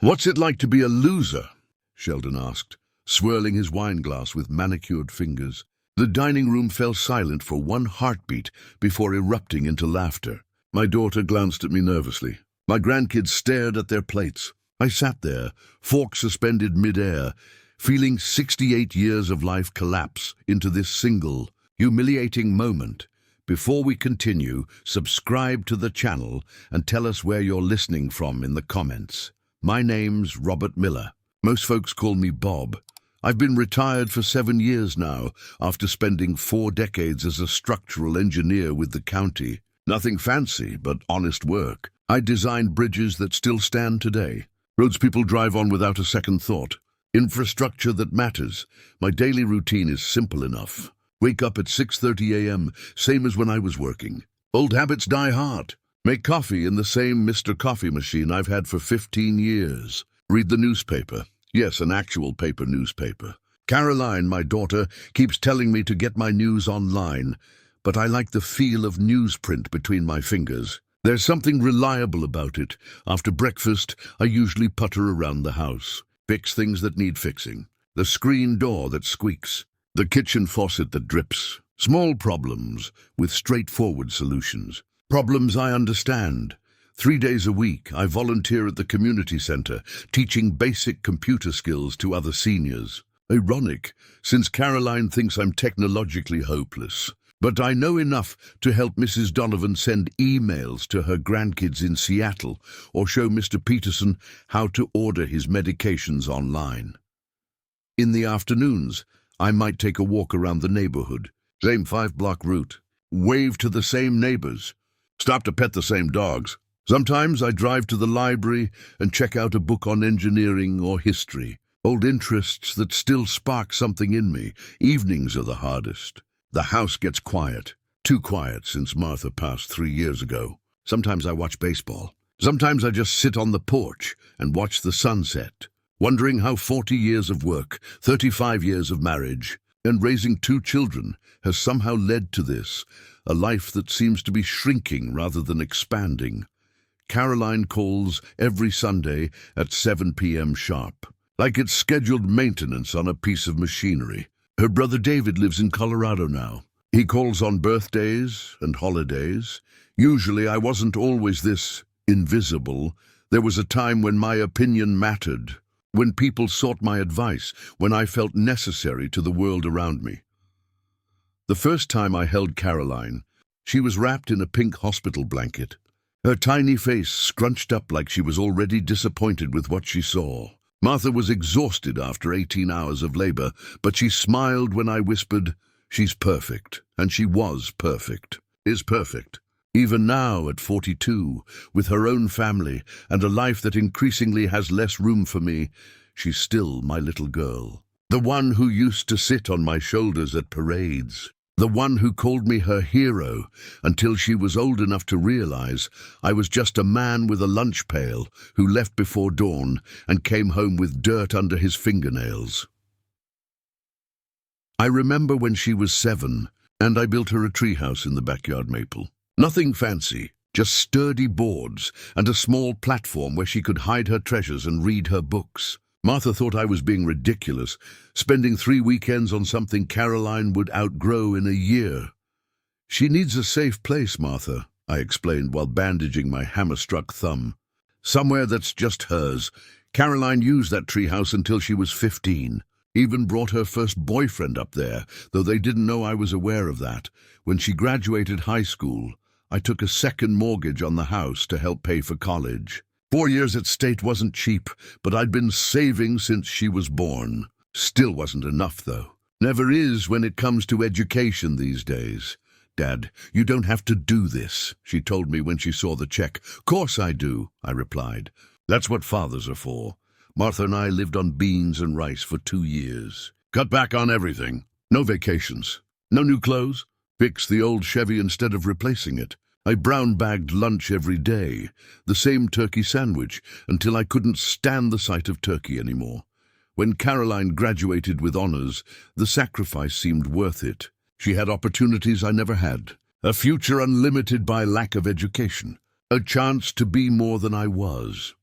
"What's it like to be a loser?" Sheldon asked, swirling his wine glass with manicured fingers. The dining room fell silent for one heartbeat before erupting into laughter. My daughter glanced at me nervously. My grandkids stared at their plates. I sat there, fork suspended mid-air, feeling 68 years of life collapse into this single, humiliating moment. Before we continue, subscribe to the channel and tell us where you're listening from in the comments. My name's Robert Miller. Most folks call me Bob. I've been retired for 7 years now, after spending 4 decades as a structural engineer with the county. Nothing fancy, but honest work. I designed bridges that still stand today. Roads people drive on without a second thought. Infrastructure that matters. My daily routine is simple enough. Wake up at 6:30 a.m., same as when I was working. Old habits die hard. Make coffee in the same Mr. Coffee machine I've had for 15 years. Read the newspaper. Yes, an actual paper newspaper. Caroline, my daughter, keeps telling me to get my news online, but I like the feel of newsprint between my fingers. There's something reliable about it. After breakfast, I usually putter around the house. Fix things that need fixing. The screen door that squeaks. The kitchen faucet that drips. Small problems with straightforward solutions. Problems I understand. 3 days a week, I volunteer at the community center, teaching basic computer skills to other seniors. Ironic, since Caroline thinks I'm technologically hopeless. But I know enough to help Mrs. Donovan send emails to her grandkids in Seattle or show Mr. Peterson how to order his medications online. In the afternoons, I might take a walk around the neighborhood. Same 5-block route. Wave to the same neighbors. Stop to pet the same dogs. Sometimes I drive to the library and check out a book on engineering or history. Old interests that still spark something in me. Evenings are the hardest. The house gets quiet. Too quiet since Martha passed 3 years ago. Sometimes I watch baseball. Sometimes I just sit on the porch and watch the sunset, wondering how 40 years of work, 35 years of marriage, and raising 2 children has somehow led to this, a life that seems to be shrinking rather than expanding. Caroline calls every Sunday at 7 p.m. sharp, like it's scheduled maintenance on a piece of machinery. Her brother David lives in Colorado now. He calls on birthdays and holidays. Usually I wasn't always this invisible. There was a time when my opinion mattered, when people sought my advice, when I felt necessary to the world around me. The first time I held Caroline, she was wrapped in a pink hospital blanket, her tiny face scrunched up like she was already disappointed with what she saw. Martha was exhausted after 18 hours of labor, but she smiled when I whispered, "She's perfect," and she was perfect, is perfect. Even now, at 42, with her own family and a life that increasingly has less room for me, she's still my little girl. The one who used to sit on my shoulders at parades. The one who called me her hero until she was old enough to realize I was just a man with a lunch pail who left before dawn and came home with dirt under his fingernails. I remember when she was 7 and I built her a treehouse in the backyard maple. Nothing fancy, just sturdy boards and a small platform where she could hide her treasures and read her books. Martha thought I was being ridiculous, spending 3 weekends on something Caroline would outgrow in a year. "She needs a safe place, Martha," I explained while bandaging my hammer-struck thumb. "Somewhere that's just hers." Caroline used that treehouse until she was 15. Even brought her first boyfriend up there, though they didn't know I was aware of that. When she graduated high school, I took a second mortgage on the house to help pay for college. 4 years at State wasn't cheap, but I'd been saving since she was born. Still wasn't enough, though. Never is when it comes to education these days. "Dad, you don't have to do this," she told me when she saw the check. "Course I do," I replied. "That's what fathers are for." Martha and I lived on beans and rice for 2 years. Cut back on everything. No vacations. No new clothes. Fixed the old Chevy instead of replacing it. I brown-bagged lunch every day, the same turkey sandwich, until I couldn't stand the sight of turkey anymore. When Caroline graduated with honors, the sacrifice seemed worth it. She had opportunities I never had, a future unlimited by lack of education, a chance to be more than I was.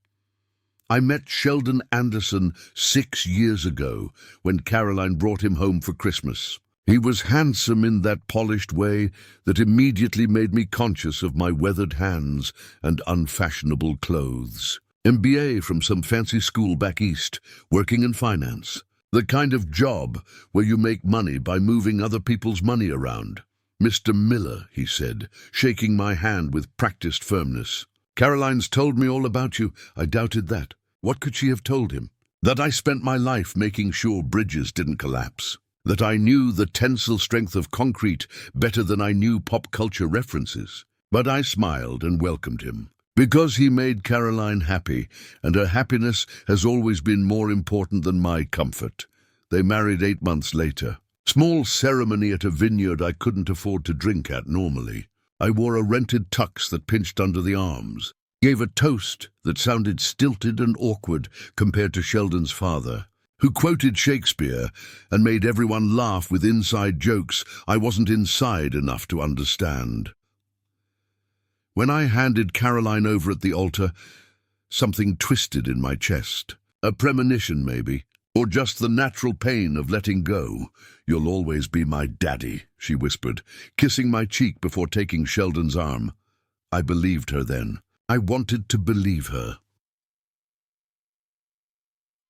I met Sheldon Anderson 6 years ago when Caroline brought him home for Christmas. He was handsome in that polished way that immediately made me conscious of my weathered hands and unfashionable clothes. MBA from some fancy school back east, working in finance. The kind of job where you make money by moving other people's money around. "Mr. Miller," he said, shaking my hand with practiced firmness. "Caroline's told me all about you." I doubted that. What could she have told him? That I spent my life making sure bridges didn't collapse. That I knew the tensile strength of concrete better than I knew pop culture references. But I smiled and welcomed him. Because he made Caroline happy, and her happiness has always been more important than my comfort. They married 8 months later. Small ceremony at a vineyard I couldn't afford to drink at normally. I wore a rented tux that pinched under the arms. Gave a toast that sounded stilted and awkward compared to Sheldon's father, who quoted Shakespeare and made everyone laugh with inside jokes I wasn't inside enough to understand. When I handed Caroline over at the altar, something twisted in my chest. A premonition, maybe, or just the natural pain of letting go. "You'll always be my daddy," she whispered, kissing my cheek before taking Sheldon's arm. I believed her then. I wanted to believe her.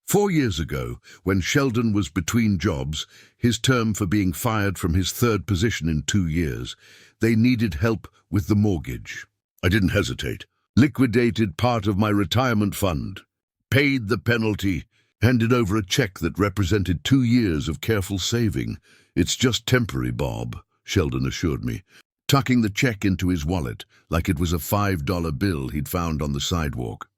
4 years ago, when Sheldon was between jobs, his term for being fired from his 3rd position in 2 years, they needed help with the mortgage. I didn't hesitate. Liquidated part of my retirement fund, paid the penalty, handed over a check that represented 2 years of careful saving. "It's just temporary, Bob," Sheldon assured me, tucking the check into his wallet like it was a $5 bill he'd found on the sidewalk.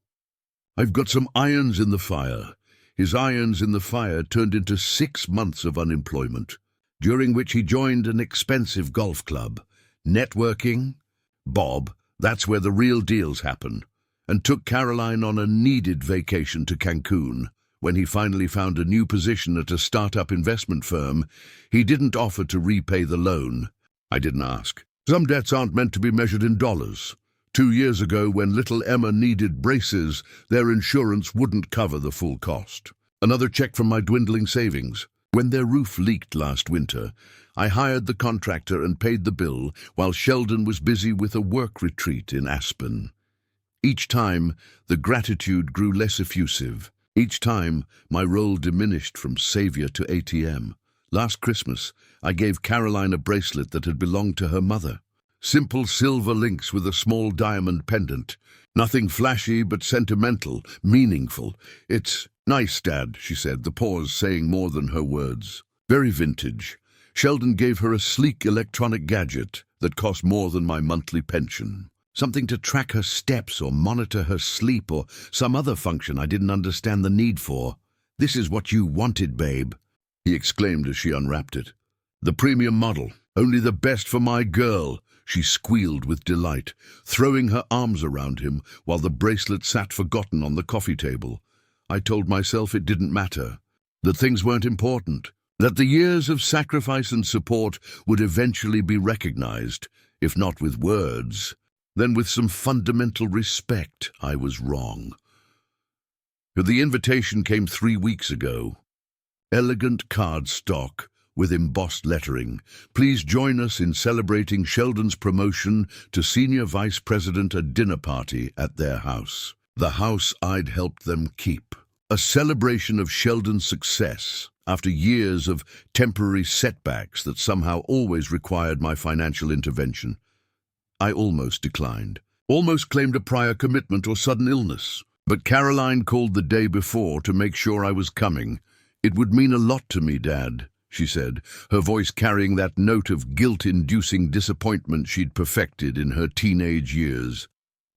"I've got some irons in the fire." His irons in the fire turned into 6 months of unemployment, during which he joined an expensive golf club. Networking, Bob, that's where the real deals happen, and took Caroline on a needed vacation to Cancun. When he finally found a new position at a startup investment firm, he didn't offer to repay the loan. I didn't ask. Some debts aren't meant to be measured in dollars. 2 years ago, when little Emma needed braces, their insurance wouldn't cover the full cost. Another check from my dwindling savings. When their roof leaked last winter, I hired the contractor and paid the bill while Sheldon was busy with a work retreat in Aspen. Each time, the gratitude grew less effusive. Each time, my role diminished from savior to ATM. Last Christmas, I gave Caroline a bracelet that had belonged to her mother. Simple silver links with a small diamond pendant. Nothing flashy, but sentimental, meaningful. "It's nice, Dad," she said, the pause saying more than her words. Very vintage. Sheldon gave her a sleek electronic gadget that cost more than my monthly pension. Something to track her steps or monitor her sleep or some other function I didn't understand the need for. "This is what you wanted, babe," he exclaimed as she unwrapped it. "The premium model. Only the best for my girl," she squealed with delight, throwing her arms around him while the bracelet sat forgotten on the coffee table. I told myself it didn't matter, that things weren't important, that the years of sacrifice and support would eventually be recognized, if not with words, then with some fundamental respect. I was wrong. The invitation came 3 weeks ago. Elegant cardstock with embossed lettering. "Please join us in celebrating Sheldon's promotion to Senior Vice President, a dinner party at their house. The house I'd helped them keep. A celebration of Sheldon's success after years of temporary setbacks that somehow always required my financial intervention." I almost declined. Almost claimed a prior commitment or sudden illness. But Caroline called the day before to make sure I was coming. "It would mean a lot to me, Dad," she said, her voice carrying that note of guilt-inducing disappointment she'd perfected in her teenage years.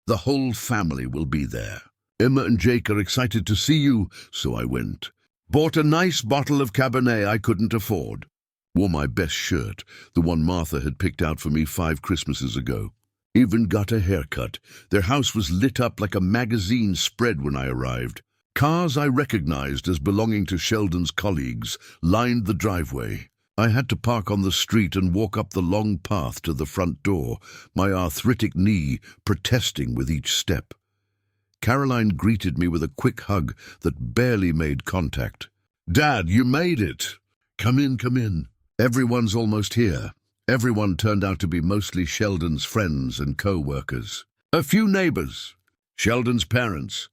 "The whole family will be there. Emma and Jake are excited to see you," so I went. Bought a nice bottle of Cabernet I couldn't afford. Wore my best shirt, the one Martha had picked out for me 5 Christmases ago. Even got a haircut. Their house was lit up like a magazine spread when I arrived. Cars I recognized as belonging to Sheldon's colleagues lined the driveway. I had to park on the street and walk up the long path to the front door, my arthritic knee protesting with each step. Caroline greeted me with a quick hug that barely made contact. "Dad, you made it! Come in, come in. Everyone's almost here." Everyone turned out to be mostly Sheldon's friends and co-workers. A few neighbors, Sheldon's parents,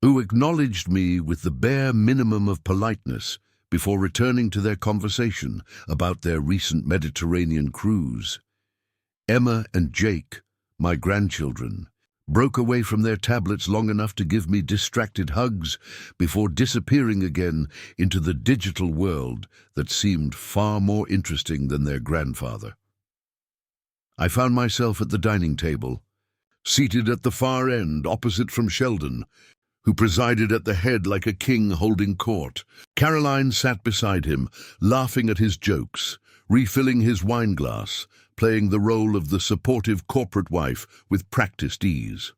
who acknowledged me with the bare minimum of politeness before returning to their conversation about their recent Mediterranean cruise. Emma and Jake, my grandchildren, broke away from their tablets long enough to give me distracted hugs before disappearing again into the digital world that seemed far more interesting than their grandfather. I found myself at the dining table, seated at the far end opposite from Sheldon, who presided at the head like a king holding court. Caroline sat beside him, laughing at his jokes, refilling his wine glass, playing the role of the supportive corporate wife with practiced ease.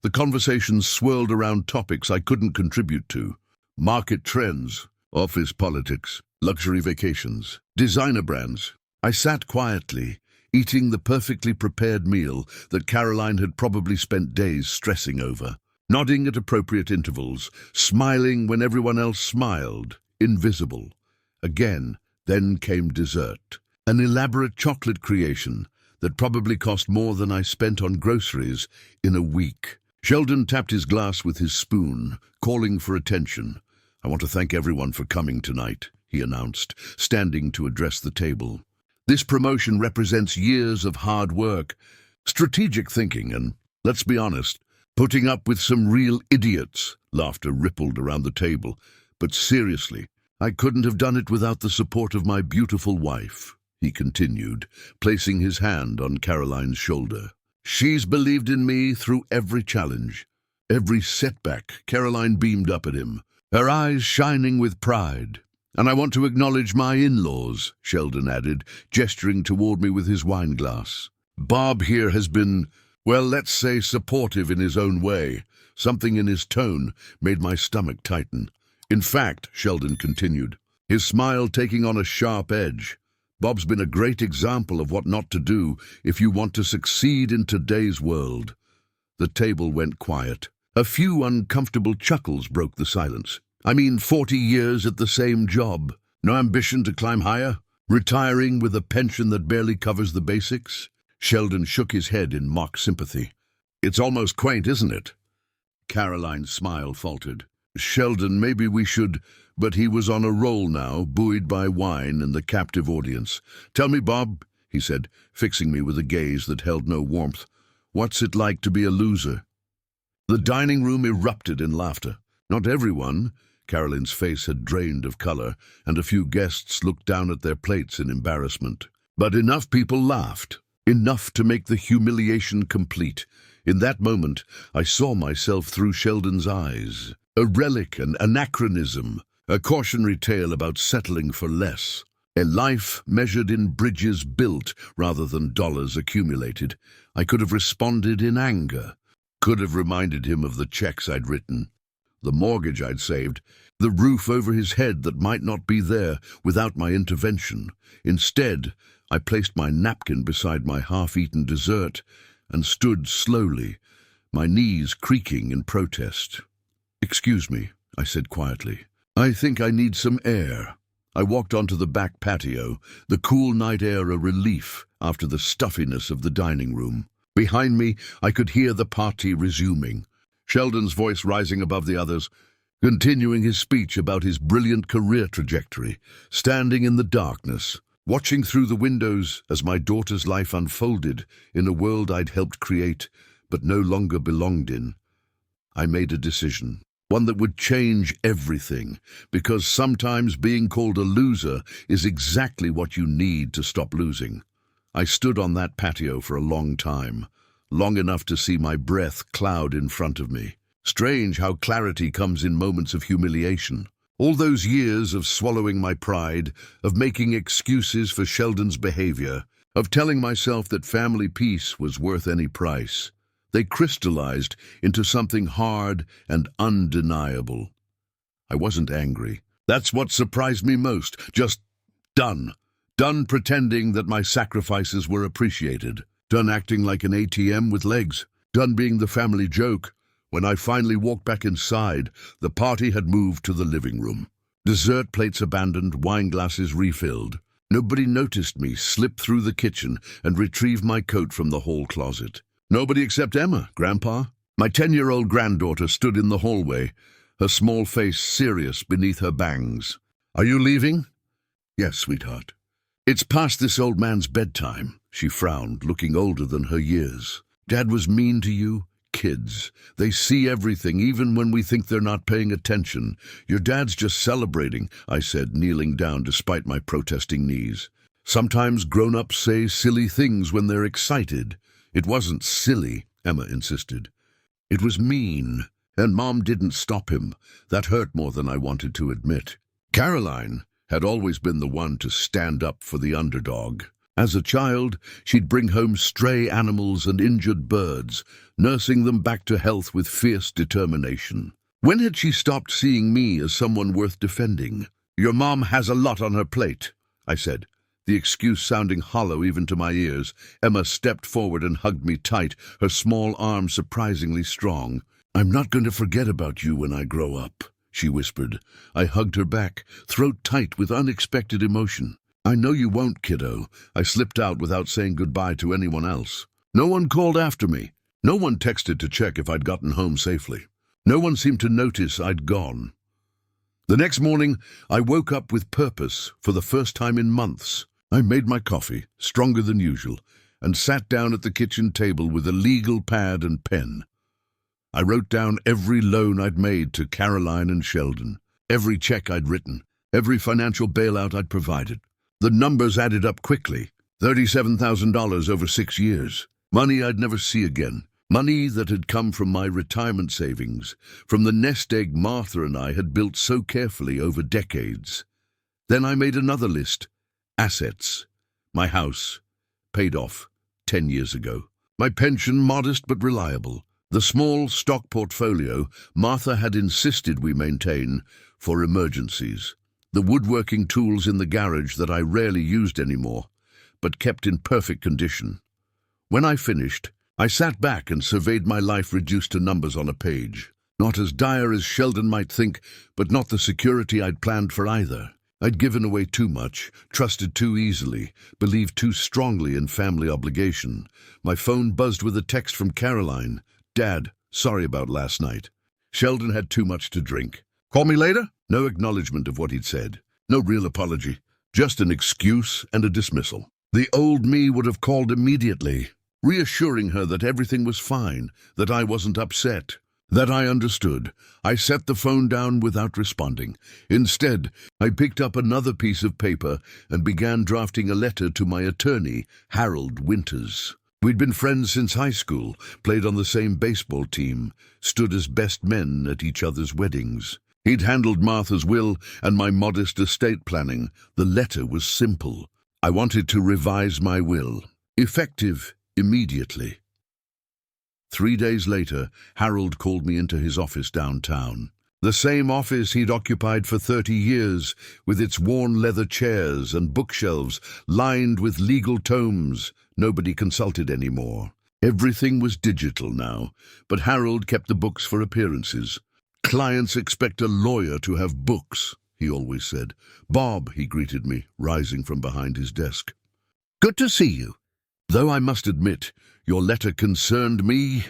The conversation swirled around topics I couldn't contribute to: market trends, office politics, luxury vacations, designer brands. I sat quietly, eating the perfectly prepared meal that Caroline had probably spent days stressing over, nodding at appropriate intervals, smiling when everyone else smiled, invisible. Again, then came dessert, an elaborate chocolate creation that probably cost more than I spent on groceries in a week. Sheldon tapped his glass with his spoon, calling for attention. "I want to thank everyone for coming tonight," he announced, standing to address the table. "This promotion represents years of hard work, strategic thinking, and, let's be honest, putting up with some real idiots." Laughter rippled around the table. "But seriously, I couldn't have done it without the support of my beautiful wife," he continued, placing his hand on Caroline's shoulder. "She's believed in me through every challenge, every setback." Caroline beamed up at him, her eyes shining with pride. "And I want to acknowledge my in-laws," Sheldon added, gesturing toward me with his wine glass. "Bob here has been, well, let's say supportive in his own way." Something in his tone made my stomach tighten. "In fact," Sheldon continued, his smile taking on a sharp edge, "Bob's been a great example of what not to do if you want to succeed in today's world." The table went quiet. A few uncomfortable chuckles broke the silence. 40 years at the same job. No ambition to climb higher? Retiring with a pension that barely covers the basics?" Sheldon shook his head in mock sympathy. "It's almost quaint, isn't it?" Caroline's smile faltered. "Sheldon, maybe we should..." But he was on a roll now, buoyed by wine and the captive audience. "Tell me, Bob," he said, fixing me with a gaze that held no warmth, "what's it like to be a loser?" The dining room erupted in laughter. Not everyone. Caroline's face had drained of color, and a few guests looked down at their plates in embarrassment. But enough people laughed, enough to make the humiliation complete. In that moment, I saw myself through Sheldon's eyes. A relic, an anachronism, a cautionary tale about settling for less. A life measured in bridges built rather than dollars accumulated. I could have responded in anger, could have reminded him of the checks I'd written, the mortgage I'd saved, the roof over his head that might not be there without my intervention. Instead, I placed my napkin beside my half-eaten dessert and stood slowly, my knees creaking in protest. "Excuse me," I said quietly. "I think I need some air." I walked onto the back patio, the cool night air a relief after the stuffiness of the dining room. Behind me, I could hear the party resuming, Sheldon's voice rising above the others, continuing his speech about his brilliant career trajectory. Standing in the darkness, watching through the windows as my daughter's life unfolded in a world I'd helped create but no longer belonged in, I made a decision. One that would change everything, because sometimes being called a loser is exactly what you need to stop losing. I stood on that patio for a long time, long enough to see my breath cloud in front of me. Strange how clarity comes in moments of humiliation. All those years of swallowing my pride, of making excuses for Sheldon's behavior, of telling myself that family peace was worth any price, they crystallized into something hard and undeniable. I wasn't angry. That's what surprised me most. Just done. Done pretending that my sacrifices were appreciated. Done acting like an ATM with legs. Done being the family joke When I finally walked back inside, the party had moved to the living room. Dessert plates abandoned, wine glasses refilled. Nobody noticed me slip through the kitchen and retrieve my coat from the hall closet. Nobody except Emma, Grandpa. My 10-year-old granddaughter stood in the hallway, her small face serious beneath her bangs. "Are you leaving?" "Yes, sweetheart." "It's past this old man's bedtime." She frowned, looking older than her years. "Dad was mean to you? Kids. They see everything, even when we think they're not paying attention. Your dad's just celebrating," I said, kneeling down despite my protesting knees. "Sometimes grown-ups say silly things when they're excited." "It wasn't silly," Emma insisted. "It was mean, and Mom didn't stop him." That hurt more than I wanted to admit. Caroline had always been the one to stand up for the underdog. As a child, she'd bring home stray animals and injured birds, nursing them back to health with fierce determination. When had she stopped seeing me as someone worth defending? "Your mom has a lot on her plate," I said, the excuse sounding hollow even to my ears. Emma stepped forward and hugged me tight, her small arms surprisingly strong. "I'm not going to forget about you when I grow up," she whispered. I hugged her back, throat tight with unexpected emotion. "I know you won't, kiddo." I slipped out without saying goodbye to anyone else. No one called after me. No one texted to check if I'd gotten home safely. No one seemed to notice I'd gone. The next morning, I woke up with purpose for the first time in months. I made my coffee, stronger than usual, and sat down at the kitchen table with a legal pad and pen. I wrote down every loan I'd made to Caroline and Sheldon, every check I'd written, every financial bailout I'd provided. The numbers added up quickly. $37,000 over 6 years. Money I'd never see again. Money that had come from my retirement savings, from the nest egg Martha and I had built so carefully over decades. Then I made another list. Assets. My house, paid off 10 years ago. My pension, modest but reliable. The small stock portfolio Martha had insisted we maintain for emergencies. The woodworking tools in the garage that I rarely used anymore, but kept in perfect condition. When I finished, I sat back and surveyed my life reduced to numbers on a page. Not as dire as Sheldon might think, but not the security I'd planned for either. I'd given away too much, trusted too easily, believed too strongly in family obligation. My phone buzzed with a text from Caroline. "Dad, sorry about last night. Sheldon had too much to drink. Call me later?" No acknowledgement of what he'd said. No real apology. Just an excuse and a dismissal. The old me would have called immediately, reassuring her that everything was fine, that I wasn't upset, that I understood. I set the phone down without responding. Instead, I picked up another piece of paper and began drafting a letter to my attorney, Harold Winters. We'd been friends since high school, played on the same baseball team, stood as best men at each other's weddings. He'd handled Martha's will and my modest estate planning. The letter was simple. I wanted to revise my will, effective immediately. 3 days later, Harold called me into his office downtown. The same office he'd occupied for 30 years, with its worn leather chairs and bookshelves lined with legal tomes. Nobody consulted anymore. Everything was digital now, but Harold kept the books for appearances. "Clients expect a lawyer to have books," he always said. "Bob," he greeted me, rising from behind his desk. "Good to see you. Though I must admit, your letter concerned me."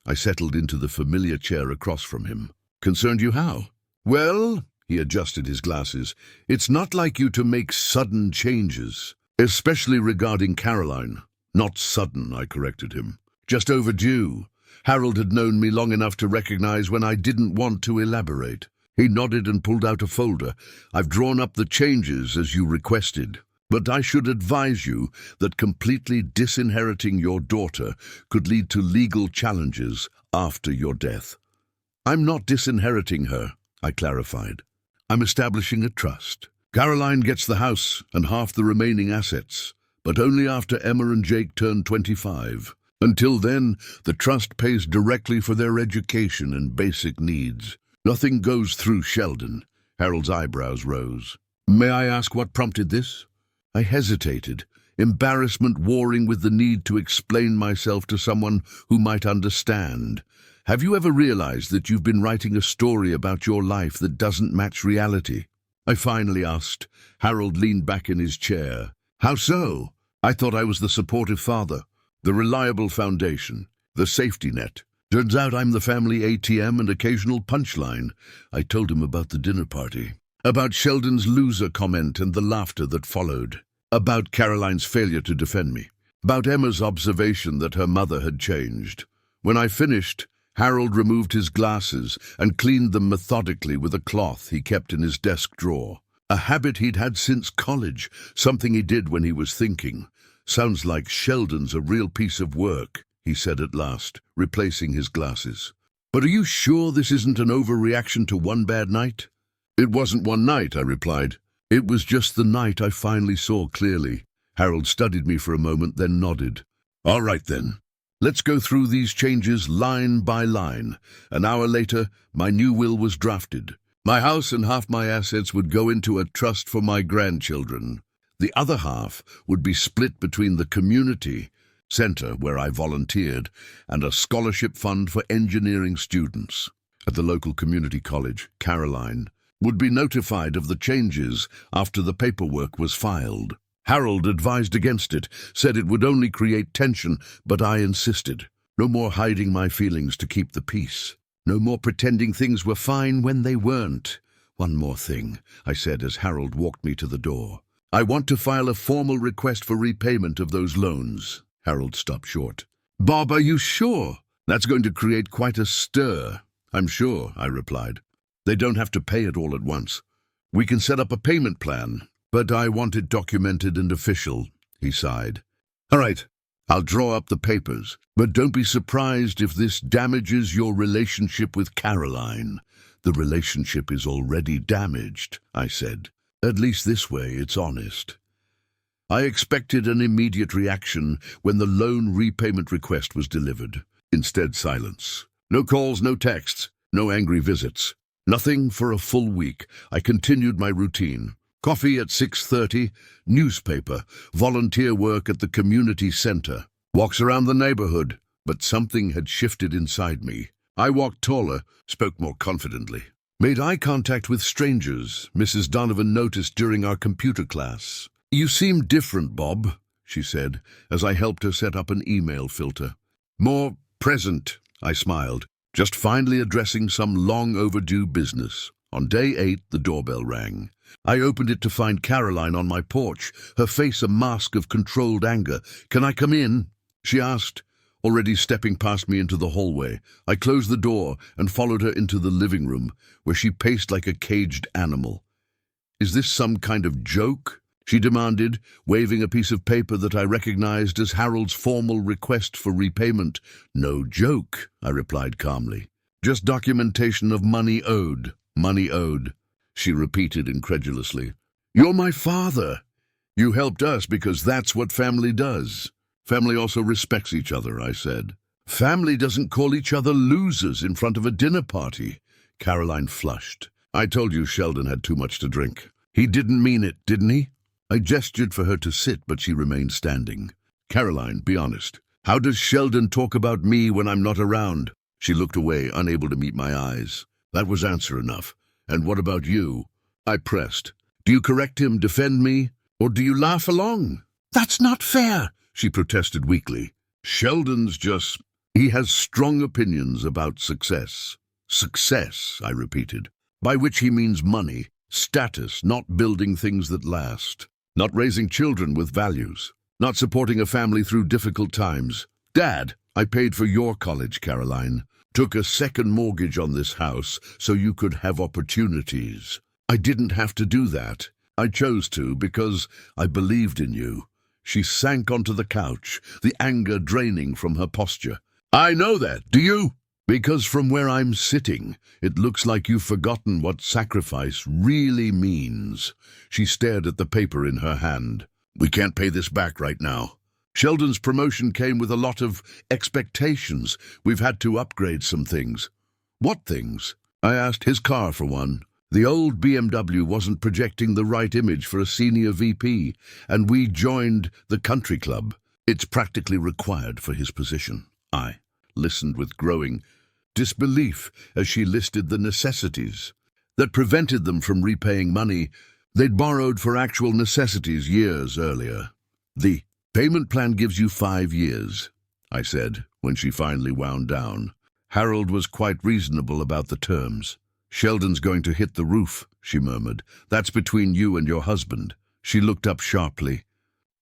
I settled into the familiar chair across from him. "Concerned you how?" "Well," he adjusted his glasses, "it's not like you to make sudden changes, especially regarding Caroline." "Not sudden," I corrected him. "Just overdue." Harold had known me long enough to recognize when I didn't want to elaborate. He nodded and pulled out a folder. "I've drawn up the changes as you requested. But I should advise you that completely disinheriting your daughter could lead to legal challenges after your death." "I'm not disinheriting her," I clarified. "I'm establishing a trust. Caroline gets the house and half the remaining assets, but only after Emma and Jake turn 25. Until then, the trust pays directly for their education and basic needs. Nothing goes through Sheldon." Harold's eyebrows rose. "May I ask what prompted this?" I hesitated, embarrassment warring with the need to explain myself to someone who might understand. Have you ever realized that you've been writing a story about your life that doesn't match reality? I finally asked. Harold leaned back in his chair. How so? I thought I was the supportive father, the reliable foundation, the safety net. Turns out I'm the family ATM and occasional punchline. I told him about the dinner party, about Sheldon's loser comment and the laughter that followed, about Caroline's failure to defend me, about Emma's observation that her mother had changed. When I finished, Harold removed his glasses and cleaned them methodically with a cloth he kept in his desk drawer. A habit he'd had since college, something he did when he was thinking. Sounds like Sheldon's a real piece of work, he said at last, replacing his glasses. But are you sure this isn't an overreaction to one bad night? It wasn't one night, I replied. It was just the night I finally saw clearly. Harold studied me for a moment, then nodded. All right then. Let's go through these changes line by line. An hour later, my new will was drafted. My house and half my assets would go into a trust for my grandchildren. The other half would be split between the community center, where I volunteered, and a scholarship fund for engineering students. At the local community college, Caroline would be notified of the changes after the paperwork was filed. Harold advised against it, said it would only create tension, but I insisted. No more hiding my feelings to keep the peace. No more pretending things were fine when they weren't. One more thing, I said as Harold walked me to the door. I want to file a formal request for repayment of those loans. Harold stopped short. Bob, are you sure? That's going to create quite a stir. I'm sure, I replied. They don't have to pay it all at once. We can set up a payment plan, but I want it documented and official, he sighed. All right, I'll draw up the papers, but don't be surprised if this damages your relationship with Caroline. The relationship is already damaged, I said. At least this way it's honest. I expected an immediate reaction when the loan repayment request was delivered. Instead, silence. No calls, no texts, no angry visits. Nothing for a full week. I continued my routine. Coffee at 6:30, newspaper, volunteer work at the community center, walks around the neighborhood. But something had shifted inside me. I walked taller, spoke more confidently. Made eye contact with strangers, Mrs. Donovan noticed during our computer class. You seem different, Bob, she said, as I helped her set up an email filter. More present, I smiled, just finally addressing some long overdue business. On day 8, the doorbell rang. I opened it to find Caroline on my porch, her face a mask of controlled anger. Can I come in? She asked, already stepping past me into the hallway. I closed the door and followed her into the living room, where she paced like a caged animal. Is this some kind of joke? She demanded, waving a piece of paper that I recognized as Harold's formal request for repayment. No joke, I replied calmly. Just documentation of money owed. Money owed, she repeated incredulously. You're my father. You helped us because that's what family does. Family also respects each other, I said. Family doesn't call each other losers in front of a dinner party. Caroline flushed. I told you Sheldon had too much to drink. He didn't mean it, didn't he? I gestured for her to sit, but she remained standing. Caroline, be honest. How does Sheldon talk about me when I'm not around? She looked away, unable to meet my eyes. That was answer enough. And what about you? I pressed. Do you correct him, defend me, or do you laugh along? That's not fair, she protested weakly. Sheldon's just... He has strong opinions about success. Success, I repeated, by which he means money, status, not building things that last, not raising children with values, not supporting a family through difficult times. Dad, I paid for your college, Caroline. Took a second mortgage on this house so you could have opportunities. I didn't have to do that. I chose to because I believed in you. She sank onto the couch, the anger draining from her posture. I know that, do you? Because from where I'm sitting, it looks like you've forgotten what sacrifice really means. She stared at the paper in her hand. We can't pay this back right now. Sheldon's promotion came with a lot of expectations. We've had to upgrade some things. What things? I asked. His car, for one. The old BMW wasn't projecting the right image for a senior VP, and we joined the country club. It's practically required for his position. I listened with growing disbelief as she listed the necessities that prevented them from repaying money they'd borrowed for actual necessities years earlier. "The payment plan gives you 5 years," I said, when she finally wound down. Harold was quite reasonable about the terms. "Sheldon's going to hit the roof," she murmured. "That's between you and your husband." She looked up sharply.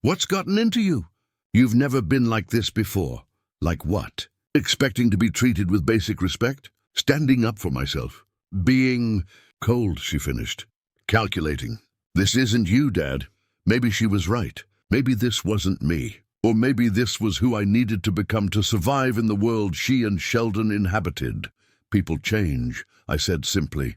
"What's gotten into you? You've never been like this before." "Like what?" "Expecting to be treated with basic respect? Standing up for myself. Being cold," she finished. "Calculating. This isn't you, Dad." Maybe she was right. Maybe this wasn't me. Or maybe this was who I needed to become to survive in the world she and Sheldon inhabited. "People change," I said simply.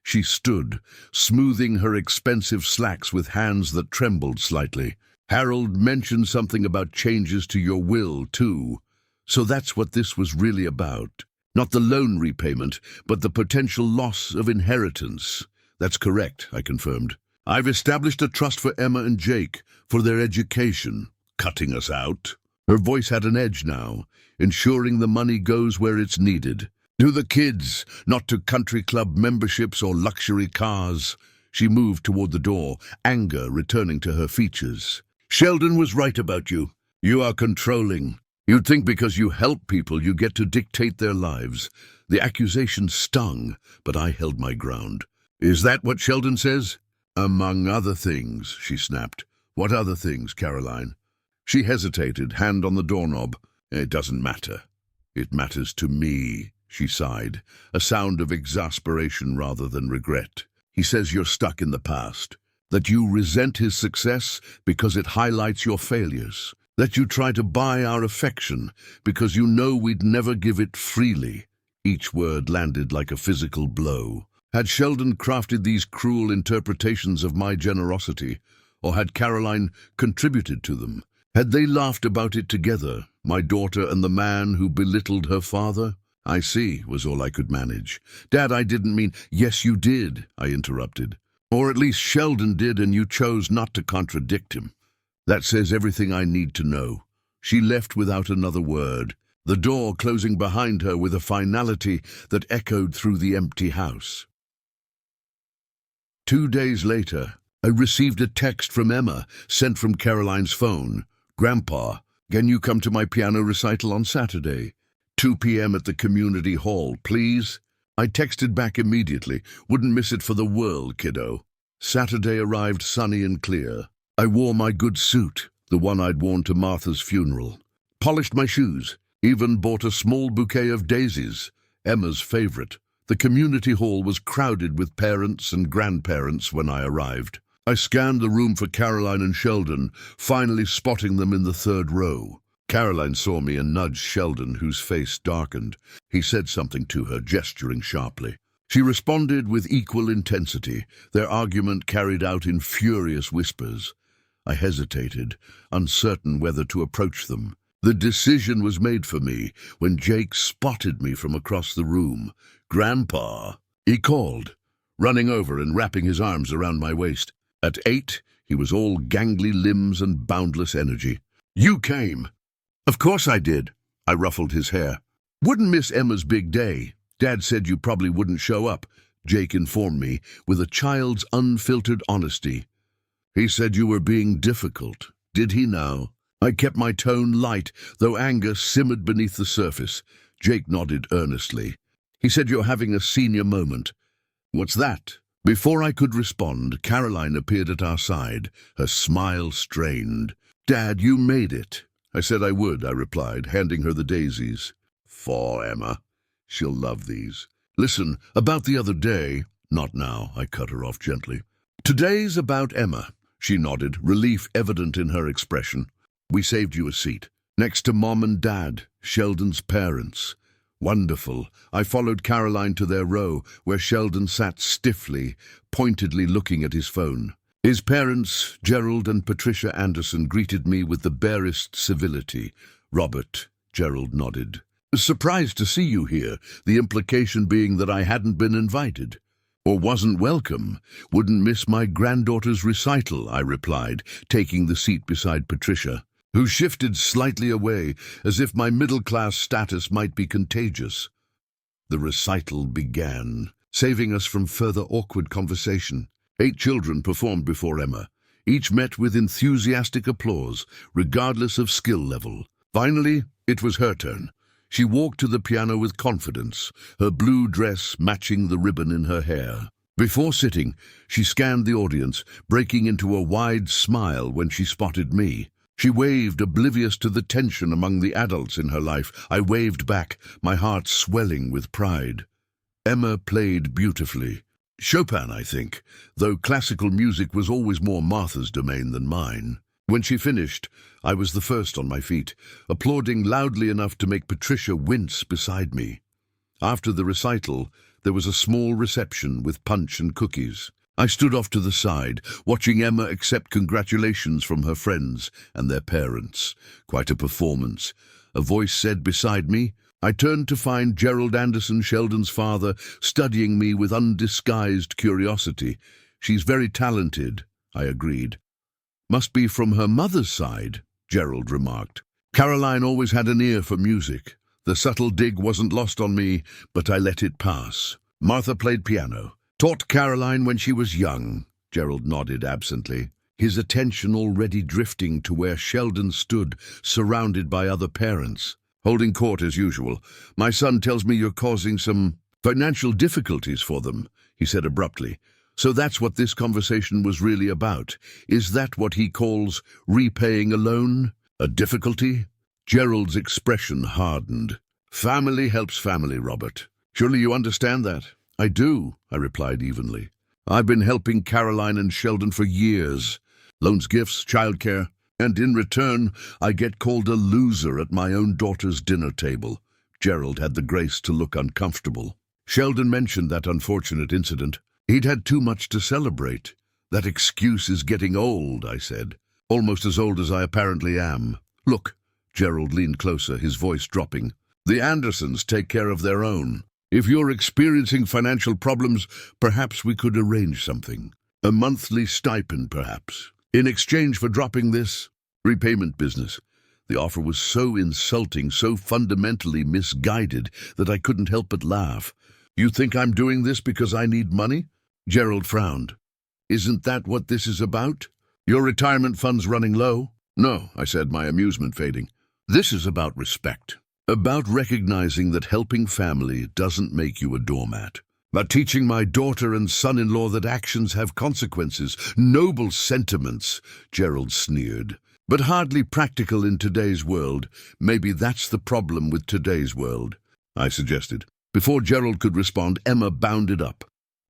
She stood, smoothing her expensive slacks with hands that trembled slightly. "Harold mentioned something about changes to your will, too. So that's what this was really about. Not the loan repayment, but the potential loss of inheritance." "That's correct," I confirmed. "I've established a trust for Emma and Jake, for their education." "Cutting us out?" Her voice had an edge now, ensuring the money goes where it's needed. "To the kids, not to country club memberships or luxury cars." She moved toward the door, anger returning to her features. "Sheldon was right about you. You are controlling. You'd think because you help people you get to dictate their lives." The accusation stung, but I held my ground. "Is that what Sheldon says?" "Among other things," she snapped. "What other things, Caroline?" She hesitated, hand on the doorknob. "It doesn't matter. It matters to me," she sighed, a sound of exasperation rather than regret. "He says you're stuck in the past, that you resent his success because it highlights your failures, that you try to buy our affection because you know we'd never give it freely." Each word landed like a physical blow. Had Sheldon crafted these cruel interpretations of my generosity, or had Caroline contributed to them? Had they laughed about it together, my daughter and the man who belittled her father? "I see," was all I could manage. "Dad, I didn't mean—" "Yes, you did," I interrupted. "Or at least Sheldon did, and you chose not to contradict him. That says everything I need to know." She left without another word, the door closing behind her with a finality that echoed through the empty house. 2 days later, I received a text from Emma, sent from Caroline's phone. "Grandpa, can you come to my piano recital on Saturday? 2 p.m. at the community hall, please?" I texted back immediately. "Wouldn't miss it for the world, kiddo." Saturday arrived sunny and clear. I wore my good suit, the one I'd worn to Martha's funeral. Polished my shoes, even bought a small bouquet of daisies, Emma's favorite. The community hall was crowded with parents and grandparents when I arrived. I scanned the room for Caroline and Sheldon, finally spotting them in the 3rd row. Caroline saw me and nudged Sheldon, whose face darkened. He said something to her, gesturing sharply. She responded with equal intensity, their argument carried out in furious whispers. I hesitated, uncertain whether to approach them. The decision was made for me when Jake spotted me from across the room. "Grandpa," he called, running over and wrapping his arms around my waist. At 8, he was all gangly limbs and boundless energy. "You came." "Of course I did." I ruffled his hair. "Wouldn't miss Emma's big day. Dad said you probably wouldn't show up," Jake informed me, with a child's unfiltered honesty. "He said you were being difficult. Did he now?" I kept my tone light, though anger simmered beneath the surface. Jake nodded earnestly. "He said you're having a senior moment." "What's that?" Before I could respond, Caroline appeared at our side, her smile strained. "Dad, you made it." "I said I would," I replied, handing her the daisies. "For Emma. She'll love these. Listen, about the other day—" "Not now," I cut her off gently. "Today's about Emma." She nodded, relief evident in her expression. "We saved you a seat. Next to Mom and Dad, Sheldon's parents." Wonderful. I followed Caroline to their row, where Sheldon sat stiffly, pointedly looking at his phone. His parents, Gerald and Patricia Anderson, greeted me with the barest civility. "Robert," Gerald nodded. "Surprised to see you here," the implication being that I hadn't been invited. "Or wasn't welcome. Wouldn't miss my granddaughter's recital," I replied, taking the seat beside Patricia, who shifted slightly away, as if my middle-class status might be contagious. The recital began, saving us from further awkward conversation. 8 children performed before Emma, each met with enthusiastic applause, regardless of skill level. Finally, it was her turn. She walked to the piano with confidence, her blue dress matching the ribbon in her hair. Before sitting, she scanned the audience, breaking into a wide smile when she spotted me. She waved, oblivious to the tension among the adults in her life. I waved back, my heart swelling with pride. Emma played beautifully. Chopin, I think, though classical music was always more Martha's domain than mine. When she finished, I was the first on my feet, applauding loudly enough to make Patricia wince beside me. After the recital, there was a small reception with punch and cookies. I stood off to the side, watching Emma accept congratulations from her friends and their parents. Quite a performance. A voice said beside me. I turned to find Gerald Anderson, Sheldon's father, studying me with undisguised curiosity. She's very talented, I agreed. Must be from her mother's side, Gerald remarked. Caroline always had an ear for music. The subtle dig wasn't lost on me, but I let it pass. Martha played piano. Taught Caroline when she was young, Gerald nodded absently, his attention already drifting to where Sheldon stood, surrounded by other parents. Holding court as usual. My son tells me you're causing some financial difficulties for them, he said abruptly. So that's what this conversation was really about. Is that what he calls repaying a loan? A difficulty? Gerald's expression hardened. Family helps family, Robert. Surely you understand that? I do, I replied evenly. I've been helping Caroline and Sheldon for years. Loans, gifts, childcare, and in return, I get called a loser at my own daughter's dinner table. Gerald had the grace to look uncomfortable. Sheldon mentioned that unfortunate incident. He'd had too much to celebrate. That excuse is getting old, I said. Almost as old as I apparently am. Look, Gerald leaned closer, his voice dropping. The Andersons take care of their own. If you're experiencing financial problems, perhaps we could arrange something. A monthly stipend, perhaps. In exchange for dropping this repayment business. The offer was so insulting, so fundamentally misguided, that I couldn't help but laugh. You think I'm doing this because I need money? Gerald frowned. Isn't that what this is about? Your retirement fund's running low? No, I said, my amusement fading. This is about respect. About recognizing that helping family doesn't make you a doormat. About teaching my daughter and son-in-law that actions have consequences. Noble sentiments, Gerald sneered. But hardly practical in today's world. Maybe that's the problem with today's world, I suggested. Before Gerald could respond, Emma bounded up,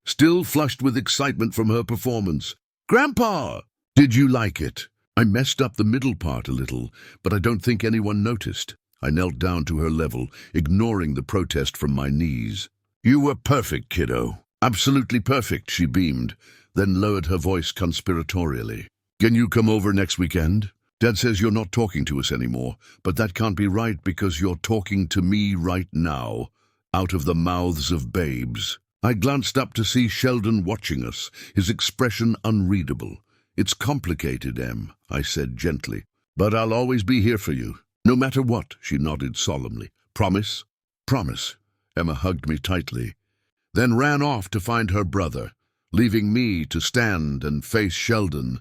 still flushed with excitement from her performance. Grandpa! Did you like it? I messed up the middle part a little, but I don't think anyone noticed. I knelt down to her level, ignoring the protest from my knees. You were perfect, kiddo. Absolutely perfect, she beamed, then lowered her voice conspiratorially. Can you come over next weekend? Dad says you're not talking to us anymore, but that can't be right because you're talking to me right now. Out of the mouths of babes. I glanced up to see Sheldon watching us, his expression unreadable. It's complicated, Em, I said gently, but I'll always be here for you. No matter what, she nodded solemnly. Promise? Promise. Emma hugged me tightly, then ran off to find her brother, leaving me to stand and face Sheldon,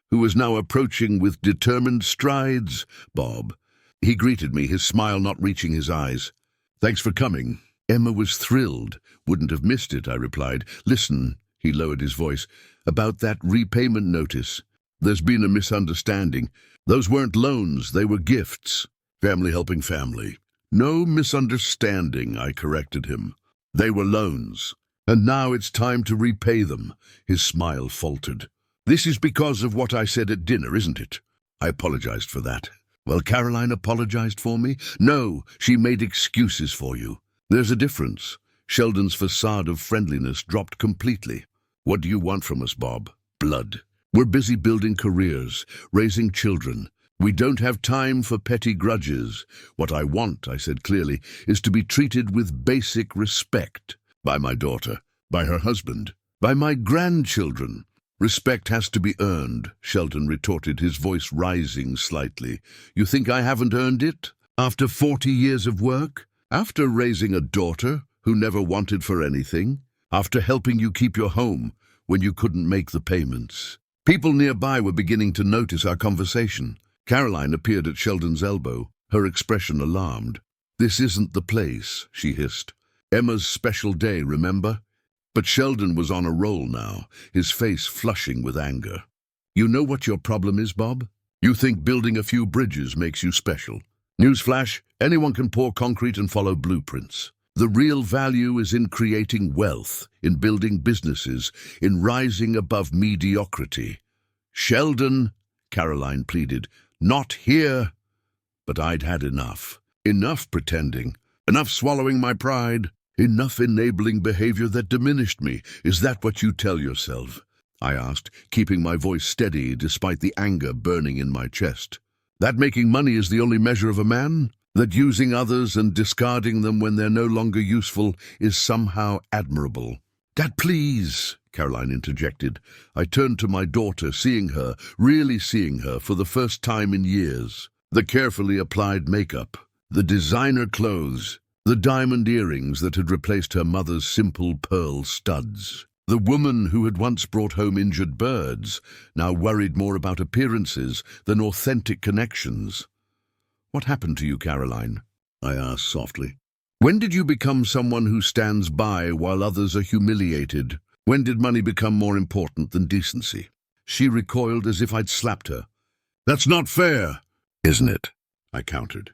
who was now approaching with determined strides. Bob. He greeted me, his smile not reaching his eyes. Thanks for coming. Emma was thrilled. Wouldn't have missed it, I replied. Listen, he lowered his voice, about that repayment notice. There's been a misunderstanding. Those weren't loans, they were gifts. Family helping family. No misunderstanding, I corrected him. They were loans. And now it's time to repay them. His smile faltered. This is because of what I said at dinner, isn't it? I apologized for that. Well, Caroline apologized for me? No, she made excuses for you. There's a difference. Sheldon's facade of friendliness dropped completely. What do you want from us, Bob? Blood. We're busy building careers, raising children. We don't have time for petty grudges. What I want, I said clearly, is to be treated with basic respect by my daughter, by her husband, by my grandchildren. Respect has to be earned, Sheldon retorted, his voice rising slightly. You think I haven't earned it? After 40 years of work? After raising a daughter? who never wanted for anything, after helping you keep your home when you couldn't make the payments. People nearby were beginning to notice our conversation. Caroline appeared at Sheldon's elbow, her expression alarmed. "This isn't the place," she hissed. "Emma's special day, remember?" But Sheldon was on a roll now, his face flushing with anger. "You know what your problem is, Bob? You think building a few bridges makes you special. Newsflash, anyone can pour concrete and follow blueprints. The real value is in creating wealth, in building businesses, in rising above mediocrity." "Sheldon," Caroline pleaded, "not here." But I'd had enough. Enough pretending. Enough swallowing my pride. Enough enabling behavior that diminished me. "Is that what you tell yourself?" I asked, keeping my voice steady despite the anger burning in my chest. "That making money is the only measure of a man? That using others and discarding them when they're no longer useful is somehow admirable?" "Dad, please," Caroline interjected. I turned to my daughter, seeing her, really seeing her for the first time in years. The carefully applied makeup, the designer clothes, the diamond earrings that had replaced her mother's simple pearl studs. The woman who had once brought home injured birds, now worried more about appearances than authentic connections. "What happened to you, Caroline?" I asked softly. "When did you become someone who stands by while others are humiliated? When did money become more important than decency?" She recoiled as if I'd slapped her. "That's not fair." "Isn't it?" I countered.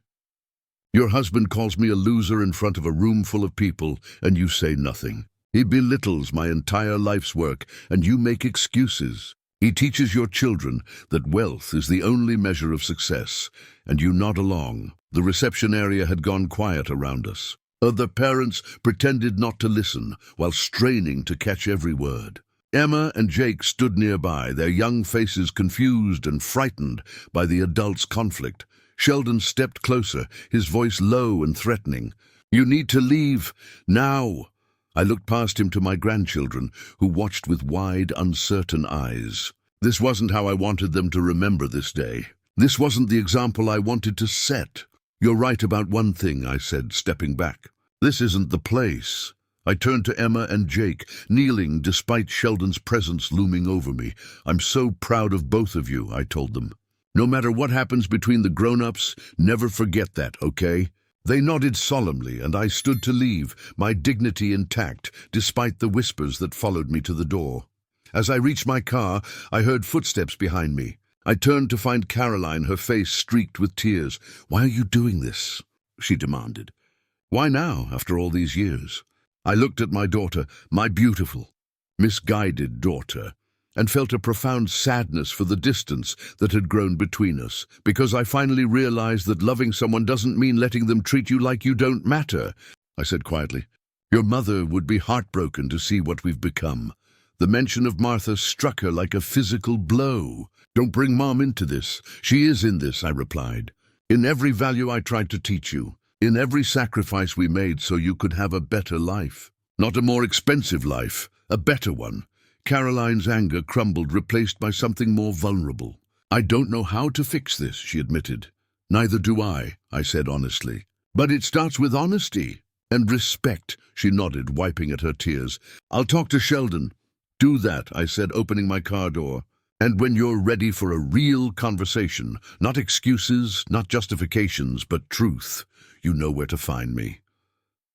"Your husband calls me a loser in front of a room full of people, and you say nothing. He belittles my entire life's work, and you make excuses. He teaches your children that wealth is the only measure of success, and you nod along." The reception area had gone quiet around us. Other parents pretended not to listen, while straining to catch every word. Emma and Jake stood nearby, their young faces confused and frightened by the adults' conflict. Sheldon stepped closer, his voice low and threatening. "You need to leave, now." I looked past him to my grandchildren, who watched with wide, uncertain eyes. This wasn't how I wanted them to remember this day. This wasn't the example I wanted to set. "You're right about one thing," I said, stepping back. "This isn't the place." I turned to Emma and Jake, kneeling despite Sheldon's presence looming over me. "I'm so proud of both of you," I told them. "No matter what happens between the grown-ups, never forget that, okay?" They nodded solemnly, and I stood to leave, my dignity intact, despite the whispers that followed me to the door. As I reached my car, I heard footsteps behind me. I turned to find Caroline, her face streaked with tears. "Why are you doing this?" she demanded. "Why now, after all these years?" I looked at my daughter, my beautiful, misguided daughter, and felt a profound sadness for the distance that had grown between us, because I finally realized that loving someone doesn't mean letting them treat you like you don't matter. I said quietly, "Your mother would be heartbroken to see what we've become." The mention of Martha struck her like a physical blow. "Don't bring Mom into this. She is in this," I replied. "In every value I tried to teach you, in every sacrifice we made so you could have a better life. Not a more expensive life, a better one." Caroline's anger crumbled, replaced by something more vulnerable. "I don't know how to fix this," she admitted. "Neither do I said honestly. "But it starts with honesty and respect," she nodded, wiping at her tears. "I'll talk to Sheldon." "Do that," I said, opening my car door. "And when you're ready for a real conversation, not excuses, not justifications, but truth, you know where to find me."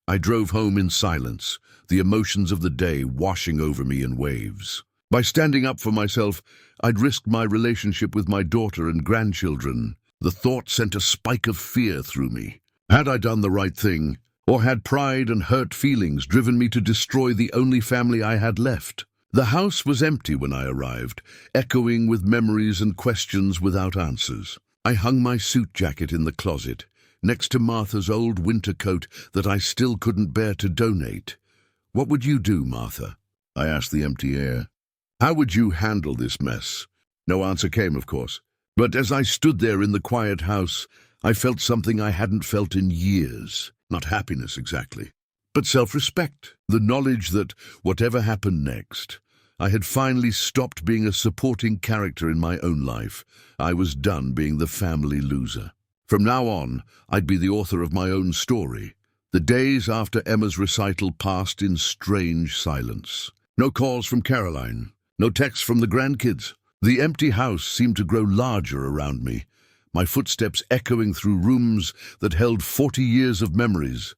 I drove home in silence, the emotions of the day washing over me in waves. By standing up for myself, I'd risked my relationship with my daughter and grandchildren. The thought sent a spike of fear through me. Had I done the right thing, or had pride and hurt feelings driven me to destroy the only family I had left? The house was empty when I arrived, echoing with memories and questions without answers. I hung my suit jacket in the closet, next to Martha's old winter coat that I still couldn't bear to donate. "What would you do, Martha?" I asked the empty air. "How would you handle this mess?" No answer came, of course. But as I stood there in the quiet house, I felt something I hadn't felt in years. Not happiness exactly, but self-respect. The knowledge that, whatever happened next, I had finally stopped being a supporting character in my own life. I was done being the family loser. From now on, I'd be the author of my own story, The days after Emma's recital passed in strange silence. No calls from Caroline, no texts from the grandkids. The empty house seemed to grow larger around me, my footsteps echoing through rooms that held 40 years of memories.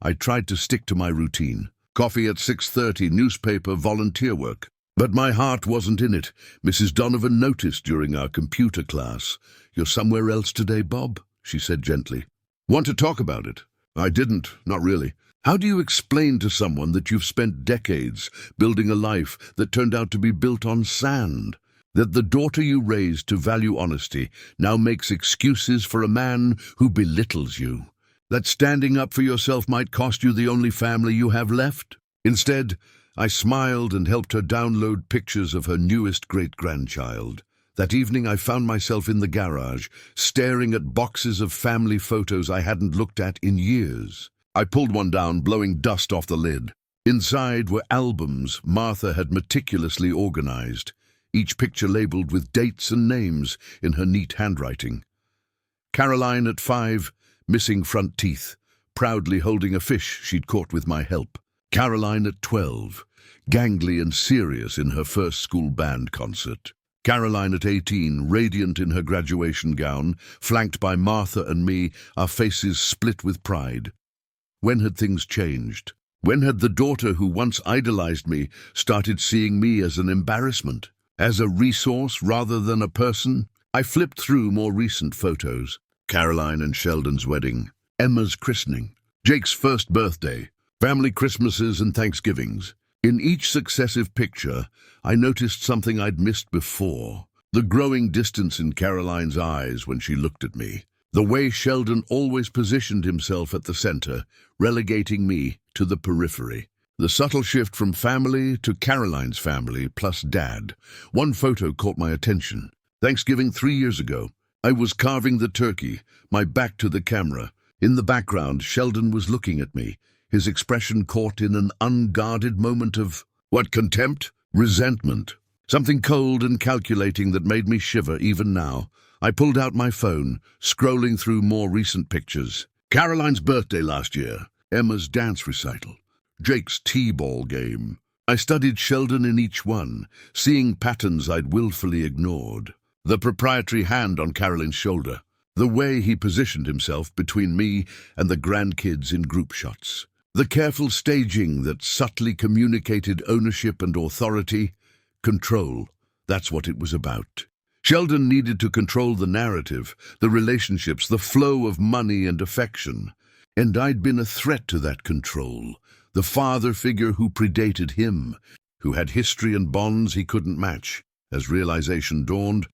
I tried to stick to my routine. Coffee at 6:30, newspaper, volunteer work. But my heart wasn't in it. Mrs. Donovan noticed during our computer class. "You're somewhere else today, Bob," she said gently. "Want to talk about it?" I didn't, not really. How do you explain to someone that you've spent decades building a life that turned out to be built on sand? That the daughter you raised to value honesty now makes excuses for a man who belittles you? That standing up for yourself might cost you the only family you have left? Instead, I smiled and helped her download pictures of her newest great-grandchild. That evening I found myself in the garage, staring at boxes of family photos I hadn't looked at in years. I pulled one down, blowing dust off the lid. Inside were albums Martha had meticulously organized, each picture labeled with dates and names in her neat handwriting. Caroline at 5, missing front teeth, proudly holding a fish she'd caught with my help. Caroline at 12, gangly and serious in her first school band concert. Caroline at 18, radiant in her graduation gown, flanked by Martha and me, our faces split with pride. When had things changed? When had the daughter who once idolized me started seeing me as an embarrassment? As a resource rather than a person? I flipped through more recent photos. Caroline and Sheldon's wedding, Emma's christening, Jake's first birthday, family Christmases and Thanksgivings. In each successive picture, I noticed something I'd missed before. The growing distance in Caroline's eyes when she looked at me. The way Sheldon always positioned himself at the center, relegating me to the periphery. The subtle shift from family to Caroline's family plus Dad. One photo caught my attention. Thanksgiving 3 years ago. I was carving the turkey, my back to the camera. In the background, Sheldon was looking at me, his expression caught in an unguarded moment of, contempt? Resentment. Something cold and calculating that made me shiver even now. I pulled out my phone, scrolling through more recent pictures. Caroline's birthday last year, Emma's dance recital, Jake's t-ball game. I studied Sheldon in each one, seeing patterns I'd willfully ignored. The proprietary hand on Caroline's shoulder, the way he positioned himself between me and the grandkids in group shots. The careful staging that subtly communicated ownership and authority, control. That's what it was about. Sheldon needed to control the narrative, the relationships, the flow of money and affection. And I'd been a threat to that control, the father figure who predated him, who had history and bonds he couldn't match. As realization dawned,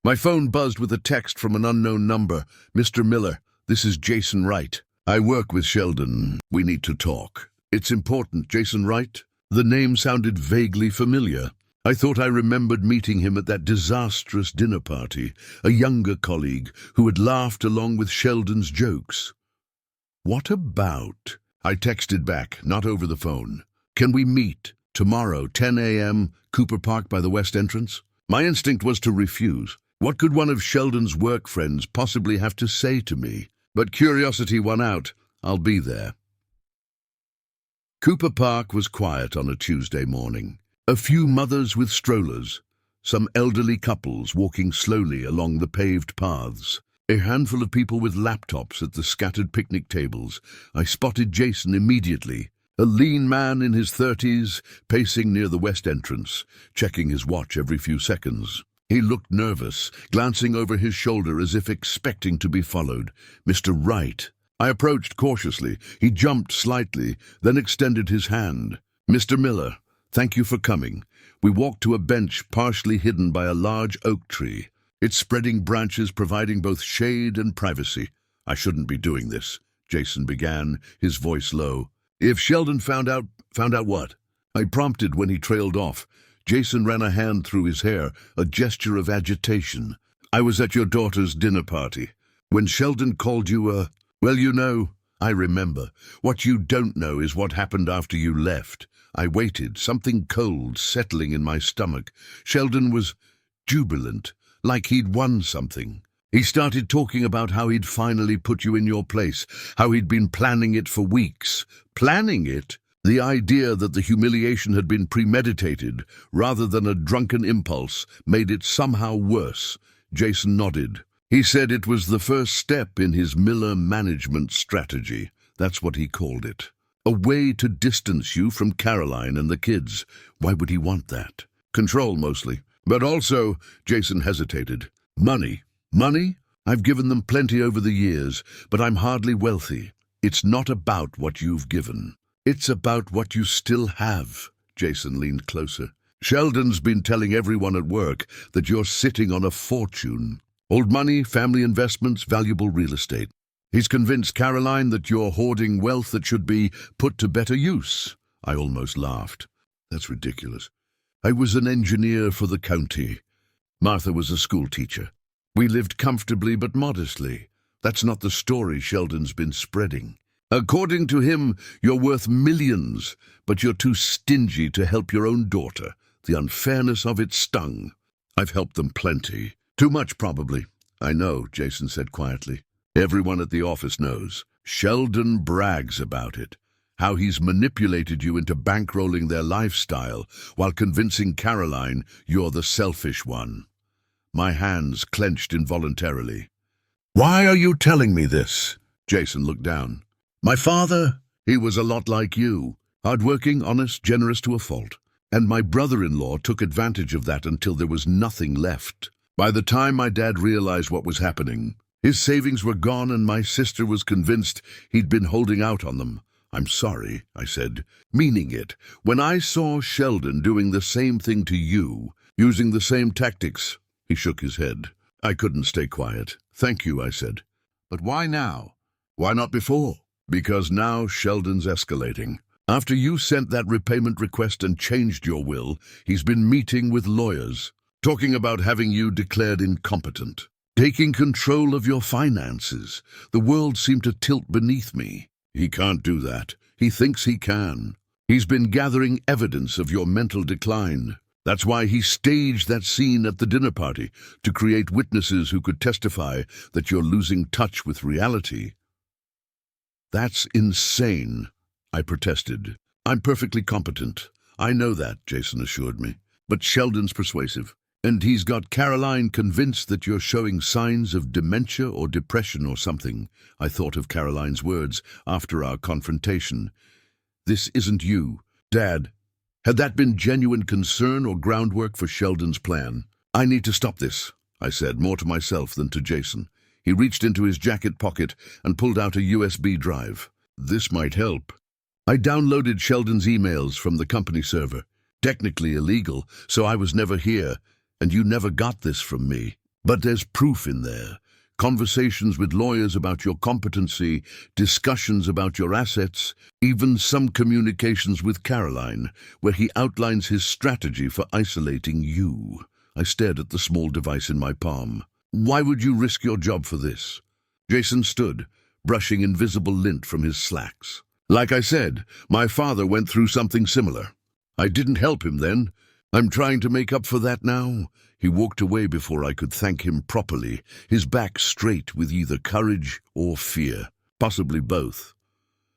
my phone buzzed with a text from an unknown number. "Mr. Miller, this is Jason Wright. I work with Sheldon. We need to talk." "It's important, Jason Wright?" The name sounded vaguely familiar. I thought I remembered meeting him at that disastrous dinner party, a younger colleague who had laughed along with Sheldon's jokes. "What about?" I texted back, not over the phone. "Can we meet? Tomorrow, 10 a.m., Cooper Park by the West entrance?" My instinct was to refuse. What could one of Sheldon's work friends possibly have to say to me? But curiosity won out. I'll be there. Cooper Park was quiet on a Tuesday morning. A few mothers with strollers, some elderly couples walking slowly along the paved paths, a handful of people with laptops at the scattered picnic tables. I spotted Jason immediately, a lean man in his 30s, pacing near the west entrance, checking his watch every few seconds. He looked nervous, glancing over his shoulder as if expecting to be followed. "Mr. Wright." I approached cautiously. He jumped slightly, then extended his hand. "Mr. Miller, thank you for coming." We walked to a bench partially hidden by a large oak tree, its spreading branches providing both shade and privacy. "I shouldn't be doing this," Jason began, his voice low. "If Sheldon found out what?" I prompted when he trailed off. Jason ran a hand through his hair, a gesture of agitation. "I was at your daughter's dinner party. When Sheldon called you well, you know." "I remember. What you don't know is what happened after you left." I waited, something cold settling in my stomach. Sheldon was jubilant, like he'd won something. He started talking about how he'd finally put you in your place, how he'd been planning it for weeks. Planning it? The idea that the humiliation had been premeditated, rather than a drunken impulse, made it somehow worse. Jason nodded. He said it was the first step in his Miller management strategy. That's what he called it. A way to distance you from Caroline and the kids. Why would he want that? Control, mostly. But also, Jason hesitated. Money. Money? I've given them plenty over the years, but I'm hardly wealthy. It's not about what you've given. It's about what you still have. Jason leaned closer. Sheldon's been telling everyone at work that you're sitting on a fortune. Old money, family investments, valuable real estate. He's convinced Caroline that you're hoarding wealth that should be put to better use. I almost laughed. That's ridiculous. I was an engineer for the county. Martha was a school teacher. We lived comfortably but modestly. That's not the story Sheldon's been spreading. According to him, you're worth millions, but you're too stingy to help your own daughter. The unfairness of it stung. I've helped them plenty. Too much, probably. I know, Jason said quietly. Everyone at the office knows. Sheldon brags about it. How he's manipulated you into bankrolling their lifestyle while convincing Caroline you're the selfish one. My hands clenched involuntarily. Why are you telling me this? Jason looked down. My father, he was a lot like you. Hardworking, honest, generous to a fault. And my brother-in-law took advantage of that until there was nothing left. By the time my dad realized what was happening, his savings were gone and my sister was convinced he'd been holding out on them. I'm sorry, I said, meaning it. When I saw Sheldon doing the same thing to you, using the same tactics, he shook his head. I couldn't stay quiet. Thank you, I said. But why now? Why not before? Because now Sheldon's escalating. After you sent that repayment request and changed your will, he's been meeting with lawyers, talking about having you declared incompetent, taking control of your finances. The world seemed to tilt beneath me. He can't do that. He thinks he can. He's been gathering evidence of your mental decline. That's why he staged that scene at the dinner party, to create witnesses who could testify that you're losing touch with reality. That's insane, I protested. I'm perfectly competent. I know that, Jason assured me. But Sheldon's persuasive. And he's got Caroline convinced that you're showing signs of dementia or depression or something. I thought of Caroline's words after our confrontation. This isn't you, Dad. Had that been genuine concern or groundwork for Sheldon's plan? I need to stop this, I said, more to myself than to Jason. He reached into his jacket pocket and pulled out a USB drive. This might help. I downloaded Sheldon's emails from the company server. Technically illegal, so I was never here, and you never got this from me. But there's proof in there. Conversations with lawyers about your competency, discussions about your assets, even some communications with Caroline, where he outlines his strategy for isolating you. I stared at the small device in my palm. Why would you risk your job for this? Jason stood, brushing invisible lint from his slacks. Like I said, my father went through something similar. I didn't help him then. I'm trying to make up for that now. He walked away before I could thank him properly, his back straight with either courage or fear, possibly both.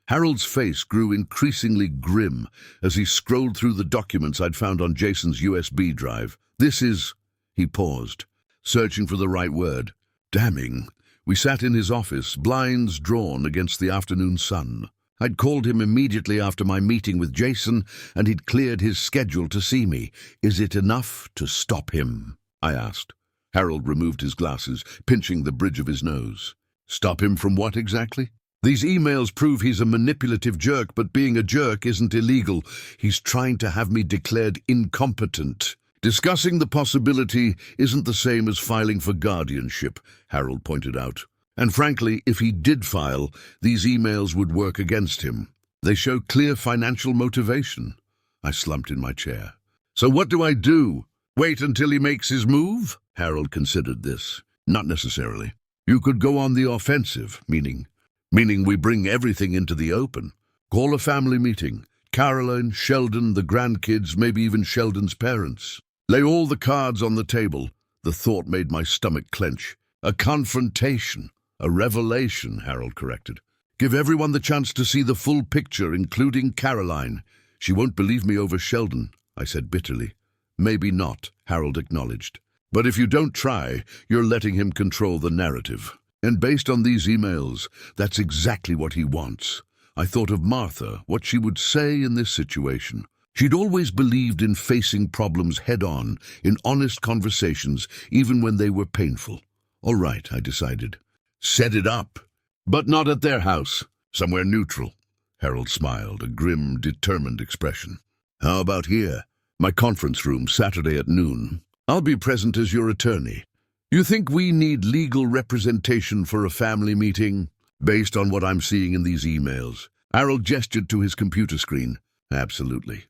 Harold's face grew increasingly grim as he scrolled through the documents I'd found on Jason's USB drive. This is... He paused, searching for the right word. Damning. We sat in his office, blinds drawn against the afternoon sun. I'd called him immediately after my meeting with Jason, and he'd cleared his schedule to see me. Is it enough to stop him? I asked. Harold removed his glasses, pinching the bridge of his nose. Stop him from what exactly? These emails prove he's a manipulative jerk, but being a jerk isn't illegal. He's trying to have me declared incompetent. Discussing the possibility isn't the same as filing for guardianship, Harold pointed out. And frankly, if he did file, these emails would work against him. They show clear financial motivation. I slumped in my chair. So what do I do? Wait until he makes his move? Harold considered this. Not necessarily. You could go on the offensive, meaning we bring everything into the open. Call a family meeting. Caroline, Sheldon, the grandkids, maybe even Sheldon's parents. Lay all the cards on the table. The thought made my stomach clench. A confrontation. A revelation, Harold corrected. Give everyone the chance to see the full picture, including Caroline. She won't believe me over Sheldon, I said bitterly. Maybe not, Harold acknowledged. But if you don't try, you're letting him control the narrative. And based on these emails, that's exactly what he wants. I thought of Martha, what she would say in this situation. She'd always believed in facing problems head-on, in honest conversations, even when they were painful. All right, I decided. Set it up. But not at their house. Somewhere neutral. Harold smiled, a grim, determined expression. How about here? My conference room, Saturday at noon. I'll be present as your attorney. You think we need legal representation for a family meeting? Based on what I'm seeing in these emails. Harold gestured to his computer screen. Absolutely.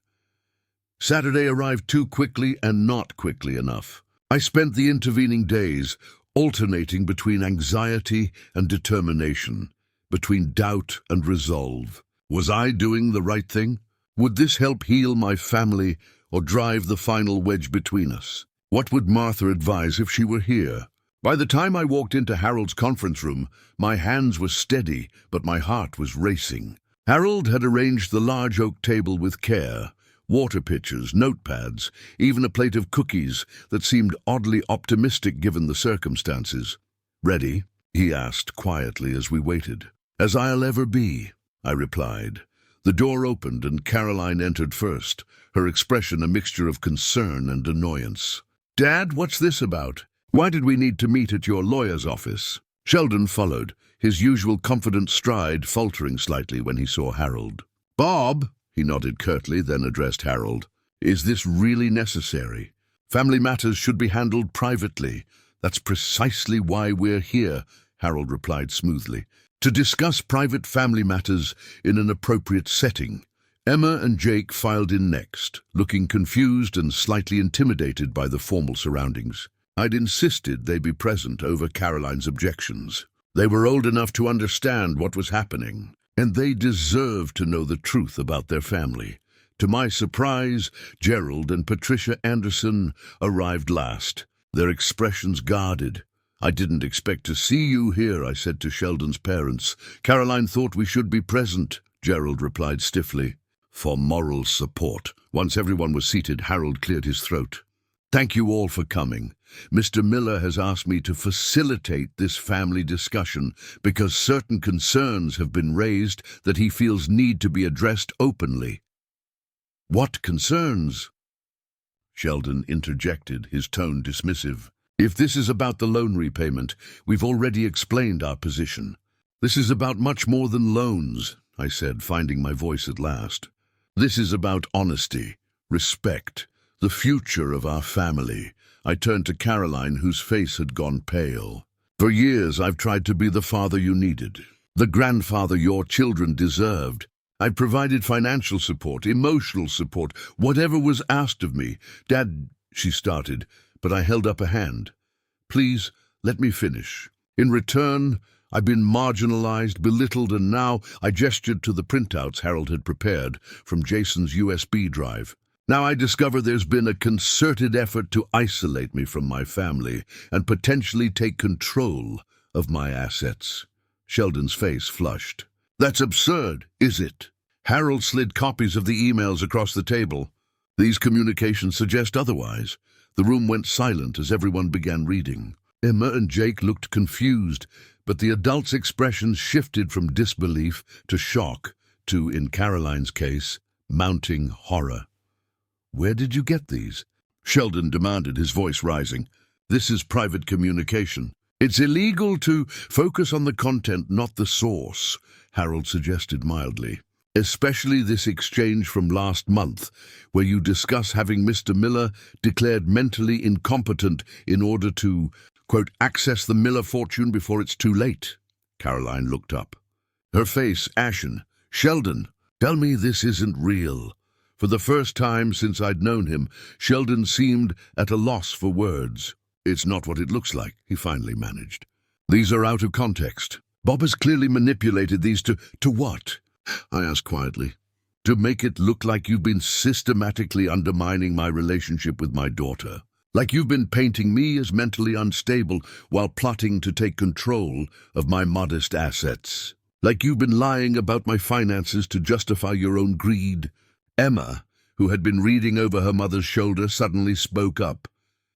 Saturday arrived too quickly and not quickly enough. I spent the intervening days alternating between anxiety and determination, between doubt and resolve. Was I doing the right thing? Would this help heal my family or drive the final wedge between us? What would Martha advise if she were here? By the time I walked into Harold's conference room, my hands were steady, but my heart was racing. Harold had arranged the large oak table with care, water pitchers, notepads, even a plate of cookies that seemed oddly optimistic given the circumstances. Ready? He asked quietly as we waited. As I'll ever be, I replied. The door opened and Caroline entered first, her expression a mixture of concern and annoyance. Dad, what's this about? Why did we need to meet at your lawyer's office? Sheldon followed, his usual confident stride faltering slightly when he saw Harold. Bob, he nodded curtly, then addressed Harold. Is this really necessary? Family matters should be handled privately. That's precisely why we're here, Harold replied smoothly. To discuss private family matters in an appropriate setting. Emma and Jake filed in next, looking confused and slightly intimidated by the formal surroundings. I'd insisted they be present over Caroline's objections. They were old enough to understand what was happening, and they deserved to know the truth about their family. To my surprise, Gerald and Patricia Anderson arrived last, their expressions guarded. I didn't expect to see you here, I said to Sheldon's parents. Caroline thought we should be present, Gerald replied stiffly. For moral support. Once everyone was seated, Harold cleared his throat. Thank you all for coming. Mr. Miller has asked me to facilitate this family discussion because certain concerns have been raised that he feels need to be addressed openly. What concerns? Sheldon interjected, his tone dismissive. If this is about the loan repayment, we've already explained our position. This is about much more than loans, I said, finding my voice at last. This is about honesty, respect, the future of our family. I turned to Caroline, whose face had gone pale. For years I've tried to be the father you needed, the grandfather your children deserved. I've provided financial support, emotional support, whatever was asked of me. Dad, she started, but I held up a hand. Please, let me finish. In return, I've been marginalized, belittled, and now I gestured to the printouts Harold had prepared from Jason's USB drive. Now I discover there's been a concerted effort to isolate me from my family and potentially take control of my assets. Sheldon's face flushed. That's absurd, is it? Harold slid copies of the emails across the table. These communications suggest otherwise. The room went silent as everyone began reading. Emma and Jake looked confused, but the adults' expressions shifted from disbelief to shock to, in Caroline's case, mounting horror. Where did you get these? Sheldon demanded, his voice rising. This is private communication. It's illegal to focus on the content, not the source, Harold suggested mildly. Especially this exchange from last month, where you discuss having Mr. Miller declared mentally incompetent in order to, quote, access the Miller fortune before it's too late. Caroline looked up, her face ashen. Sheldon, tell me this isn't real. For the first time since I'd known him, Sheldon seemed at a loss for words. It's not what it looks like, he finally managed. These are out of context. Bob has clearly manipulated these to what? I asked quietly. To make it look like you've been systematically undermining my relationship with my daughter. Like you've been painting me as mentally unstable while plotting to take control of my modest assets. Like you've been lying about my finances to justify your own greed. Emma, who had been reading over her mother's shoulder, suddenly spoke up.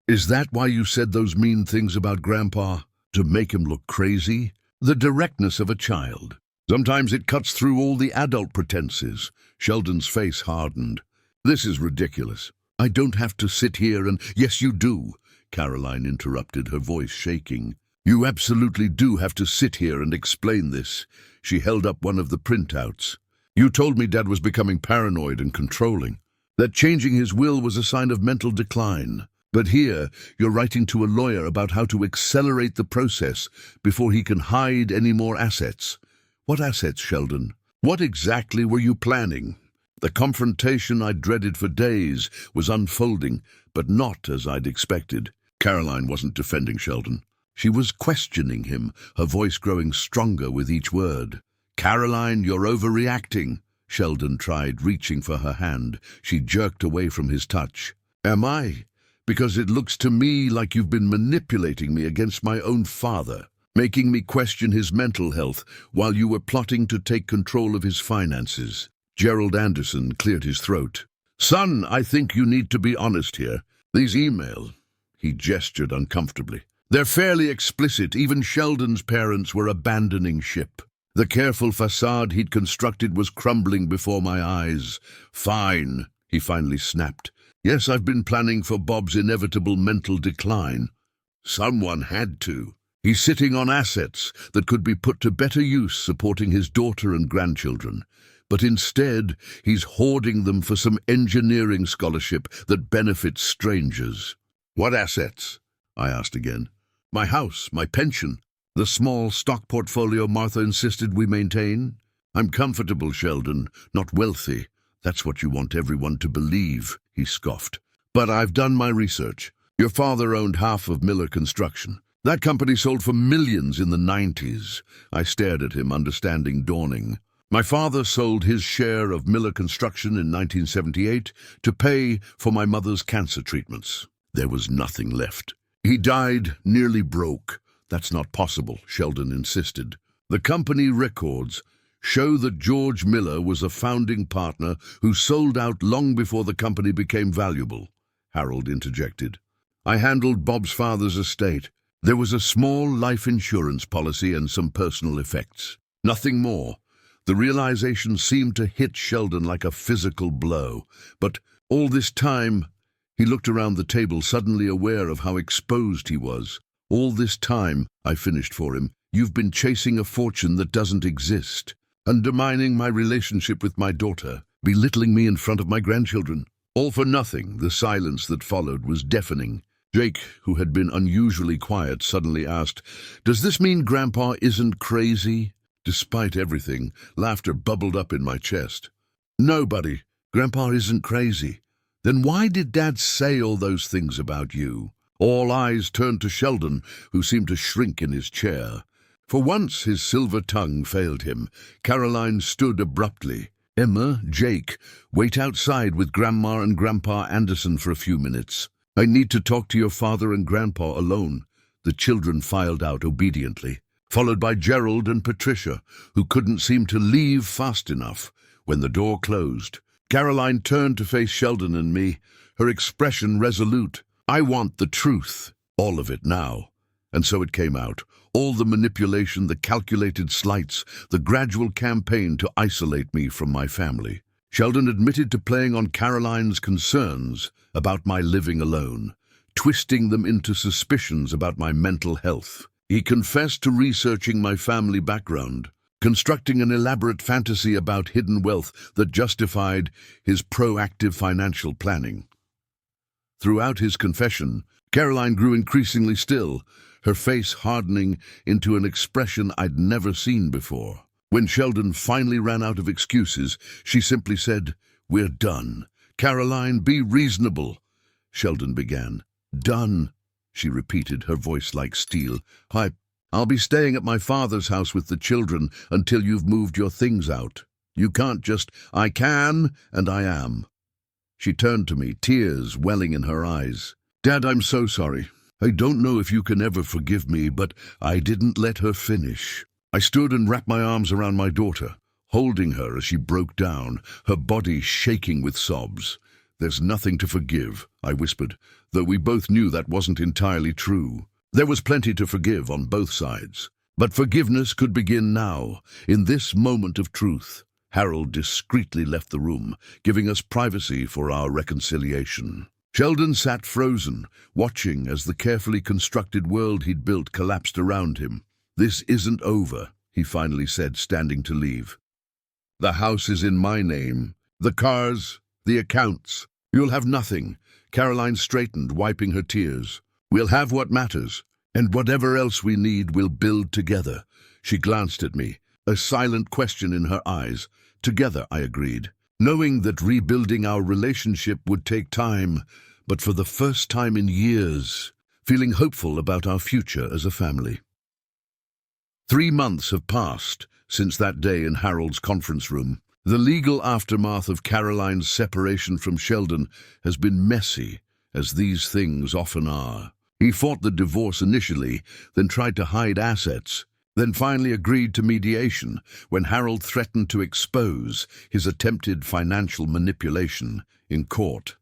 Is that why you said those mean things about Grandpa? To make him look crazy? The directness of a child. Sometimes it cuts through all the adult pretenses. Sheldon's face hardened. This is ridiculous. I don't have to sit here and— Yes, you do, Caroline interrupted, her voice shaking. You absolutely do have to sit here and explain this. She held up one of the printouts. You told me Dad was becoming paranoid and controlling, that changing his will was a sign of mental decline. But here, you're writing to a lawyer about how to accelerate the process before he can hide any more assets. What assets, Sheldon? What exactly were you planning? The confrontation I dreaded for days was unfolding, but not as I'd expected. Caroline wasn't defending Sheldon. She was questioning him, her voice growing stronger with each word. Caroline, you're overreacting. Sheldon tried reaching for her hand. She jerked away from his touch. Am I? Because it looks to me like you've been manipulating me against my own father, making me question his mental health while you were plotting to take control of his finances. Gerald Anderson cleared his throat. Son, I think you need to be honest here. These emails, he gestured uncomfortably. They're fairly explicit. Even Sheldon's parents were abandoning ship. The careful facade he'd constructed was crumbling before my eyes. Fine, he finally snapped. Yes, I've been planning for Bob's inevitable mental decline. Someone had to. He's sitting on assets that could be put to better use supporting his daughter and grandchildren. But instead, he's hoarding them for some engineering scholarship that benefits strangers. What assets? I asked again. My house, my pension, the small stock portfolio Martha insisted we maintain. I'm comfortable, Sheldon, not wealthy. That's what you want everyone to believe, he scoffed. But I've done my research. Your father owned half of Miller Construction. That company sold for millions in the 90s. I stared at him, understanding dawning. My father sold his share of Miller Construction in 1978 to pay for my mother's cancer treatments. There was nothing left. He died nearly broke. That's not possible, Sheldon insisted. The company records show that George Miller was a founding partner who sold out long before the company became valuable, Harold interjected. I handled Bob's father's estate. There was a small life insurance policy and some personal effects. Nothing more. The realization seemed to hit Sheldon like a physical blow. But all this time, he looked around the table, suddenly aware of how exposed he was. All this time, I finished for him, you've been chasing a fortune that doesn't exist, undermining my relationship with my daughter, belittling me in front of my grandchildren. All for nothing. The silence that followed was deafening. Jake, who had been unusually quiet, suddenly asked, Does this mean Grandpa isn't crazy? Despite everything, laughter bubbled up in my chest. No, buddy, Grandpa isn't crazy. Then why did Dad say all those things about you? All eyes turned to Sheldon, who seemed to shrink in his chair. For once his silver tongue failed him. Caroline stood abruptly. Emma, Jake, wait outside with Grandma and Grandpa Anderson for a few minutes. I need to talk to your father and Grandpa alone. The children filed out obediently, followed by Gerald and Patricia, who couldn't seem to leave fast enough. When the door closed, Caroline turned to face Sheldon and me, her expression resolute. I want the truth, all of it now. And so it came out. All the manipulation, the calculated slights, the gradual campaign to isolate me from my family. Sheldon admitted to playing on Caroline's concerns about my living alone, twisting them into suspicions about my mental health. He confessed to researching my family background, constructing an elaborate fantasy about hidden wealth that justified his proactive financial planning. Throughout his confession, Caroline grew increasingly still, her face hardening into an expression I'd never seen before. When Sheldon finally ran out of excuses, she simply said, We're done. Caroline, be reasonable. Sheldon began. Done, she repeated, her voice like steel. I'll be staying at my father's house with the children until you've moved your things out. You can't just— I can, and I am. She turned to me, tears welling in her eyes. Dad, I'm so sorry. I don't know if you can ever forgive me, but I didn't let her finish. I stood and wrapped my arms around my daughter, holding her as she broke down, her body shaking with sobs. There's nothing to forgive, I whispered, though we both knew that wasn't entirely true. There was plenty to forgive on both sides. But forgiveness could begin now, in this moment of truth. Harold discreetly left the room, giving us privacy for our reconciliation. Sheldon sat frozen, watching as the carefully constructed world he'd built collapsed around him. "This isn't over," he finally said, standing to leave. "The house is in my name. The cars, the accounts. You'll have nothing." Caroline straightened, wiping her tears. "We'll have what matters, and whatever else we need, we'll build together." She glanced at me, a silent question in her eyes. "Together," I agreed, knowing that rebuilding our relationship would take time, but for the first time in years, feeling hopeful about our future as a family. 3 months have passed since that day in Harold's conference room. The legal aftermath of Caroline's separation from Sheldon has been messy, as these things often are. He fought the divorce initially, then tried to hide assets, then finally agreed to mediation when Harold threatened to expose his attempted financial manipulation in court.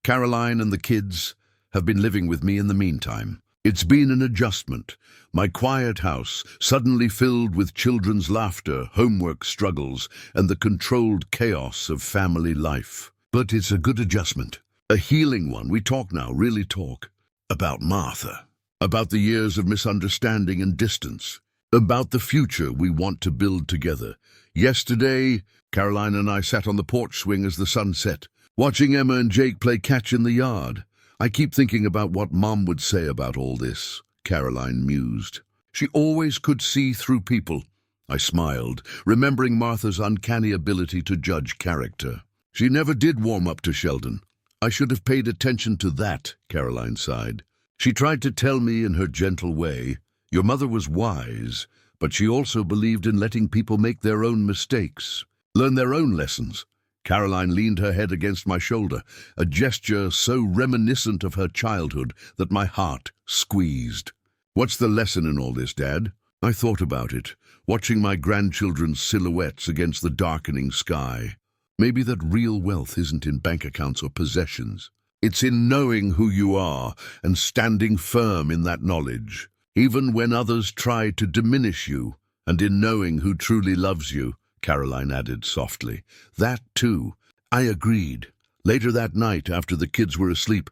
Caroline and the kids have been living with me in the meantime. It's been an adjustment. My quiet house suddenly filled with children's laughter, homework struggles, and the controlled chaos of family life. But it's a good adjustment, a healing one. We talk now, really talk, about Martha, about the years of misunderstanding and distance, about the future we want to build together. Yesterday, Caroline and I sat on the porch swing as the sun set, watching Emma and Jake play catch in the yard. "I keep thinking about what Mom would say about all this," Caroline mused. "She always could see through people." I smiled, remembering Martha's uncanny ability to judge character. "She never did warm up to Sheldon. I should have paid attention to that," Caroline sighed. She tried to tell me in her gentle way, "Your mother was wise, but she also believed in letting people make their own mistakes, learn their own lessons." Caroline leaned her head against my shoulder, a gesture so reminiscent of her childhood that my heart squeezed. "What's the lesson in all this, Dad?" I thought about it, watching my grandchildren's silhouettes against the darkening sky. Maybe that real wealth isn't in bank accounts or possessions. It's in knowing who you are and standing firm in that knowledge, even when others try to diminish you, and in knowing who truly loves you, Caroline added softly. "That too." I agreed. Later that night, after the kids were asleep,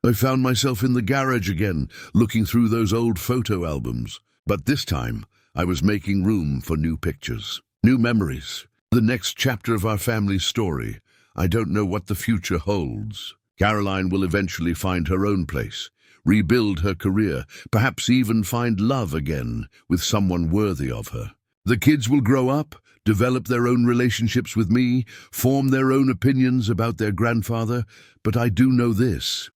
I found myself in the garage again, looking through those old photo albums. But this time, I was making room for new pictures, new memories, the next chapter of our family's story. I don't know what the future holds. Caroline will eventually find her own place, rebuild her career, perhaps even find love again with someone worthy of her. The kids will grow up, develop their own relationships with me, form their own opinions about their grandfather, but I do know this.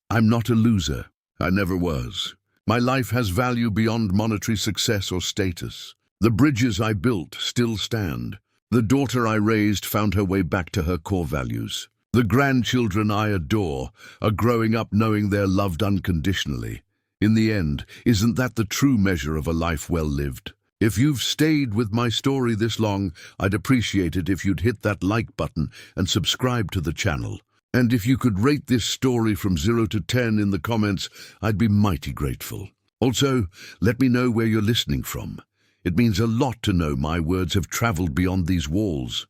I'm not a loser. I never was. My life has value beyond monetary success or status. The bridges I built still stand. The daughter I raised found her way back to her core values. The grandchildren I adore are growing up knowing they're loved unconditionally. In the end, isn't that the true measure of a life well lived? If you've stayed with my story this long, I'd appreciate it if you'd hit that like button and subscribe to the channel. And if you could rate this story from 0 to 10 in the comments, I'd be mighty grateful. Also, let me know where you're listening from. It means a lot to know my words have traveled beyond these walls.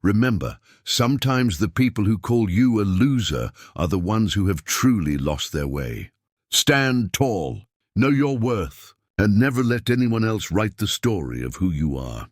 Remember, sometimes the people who call you a loser are the ones who have truly lost their way. Stand tall, know your worth, and never let anyone else write the story of who you are.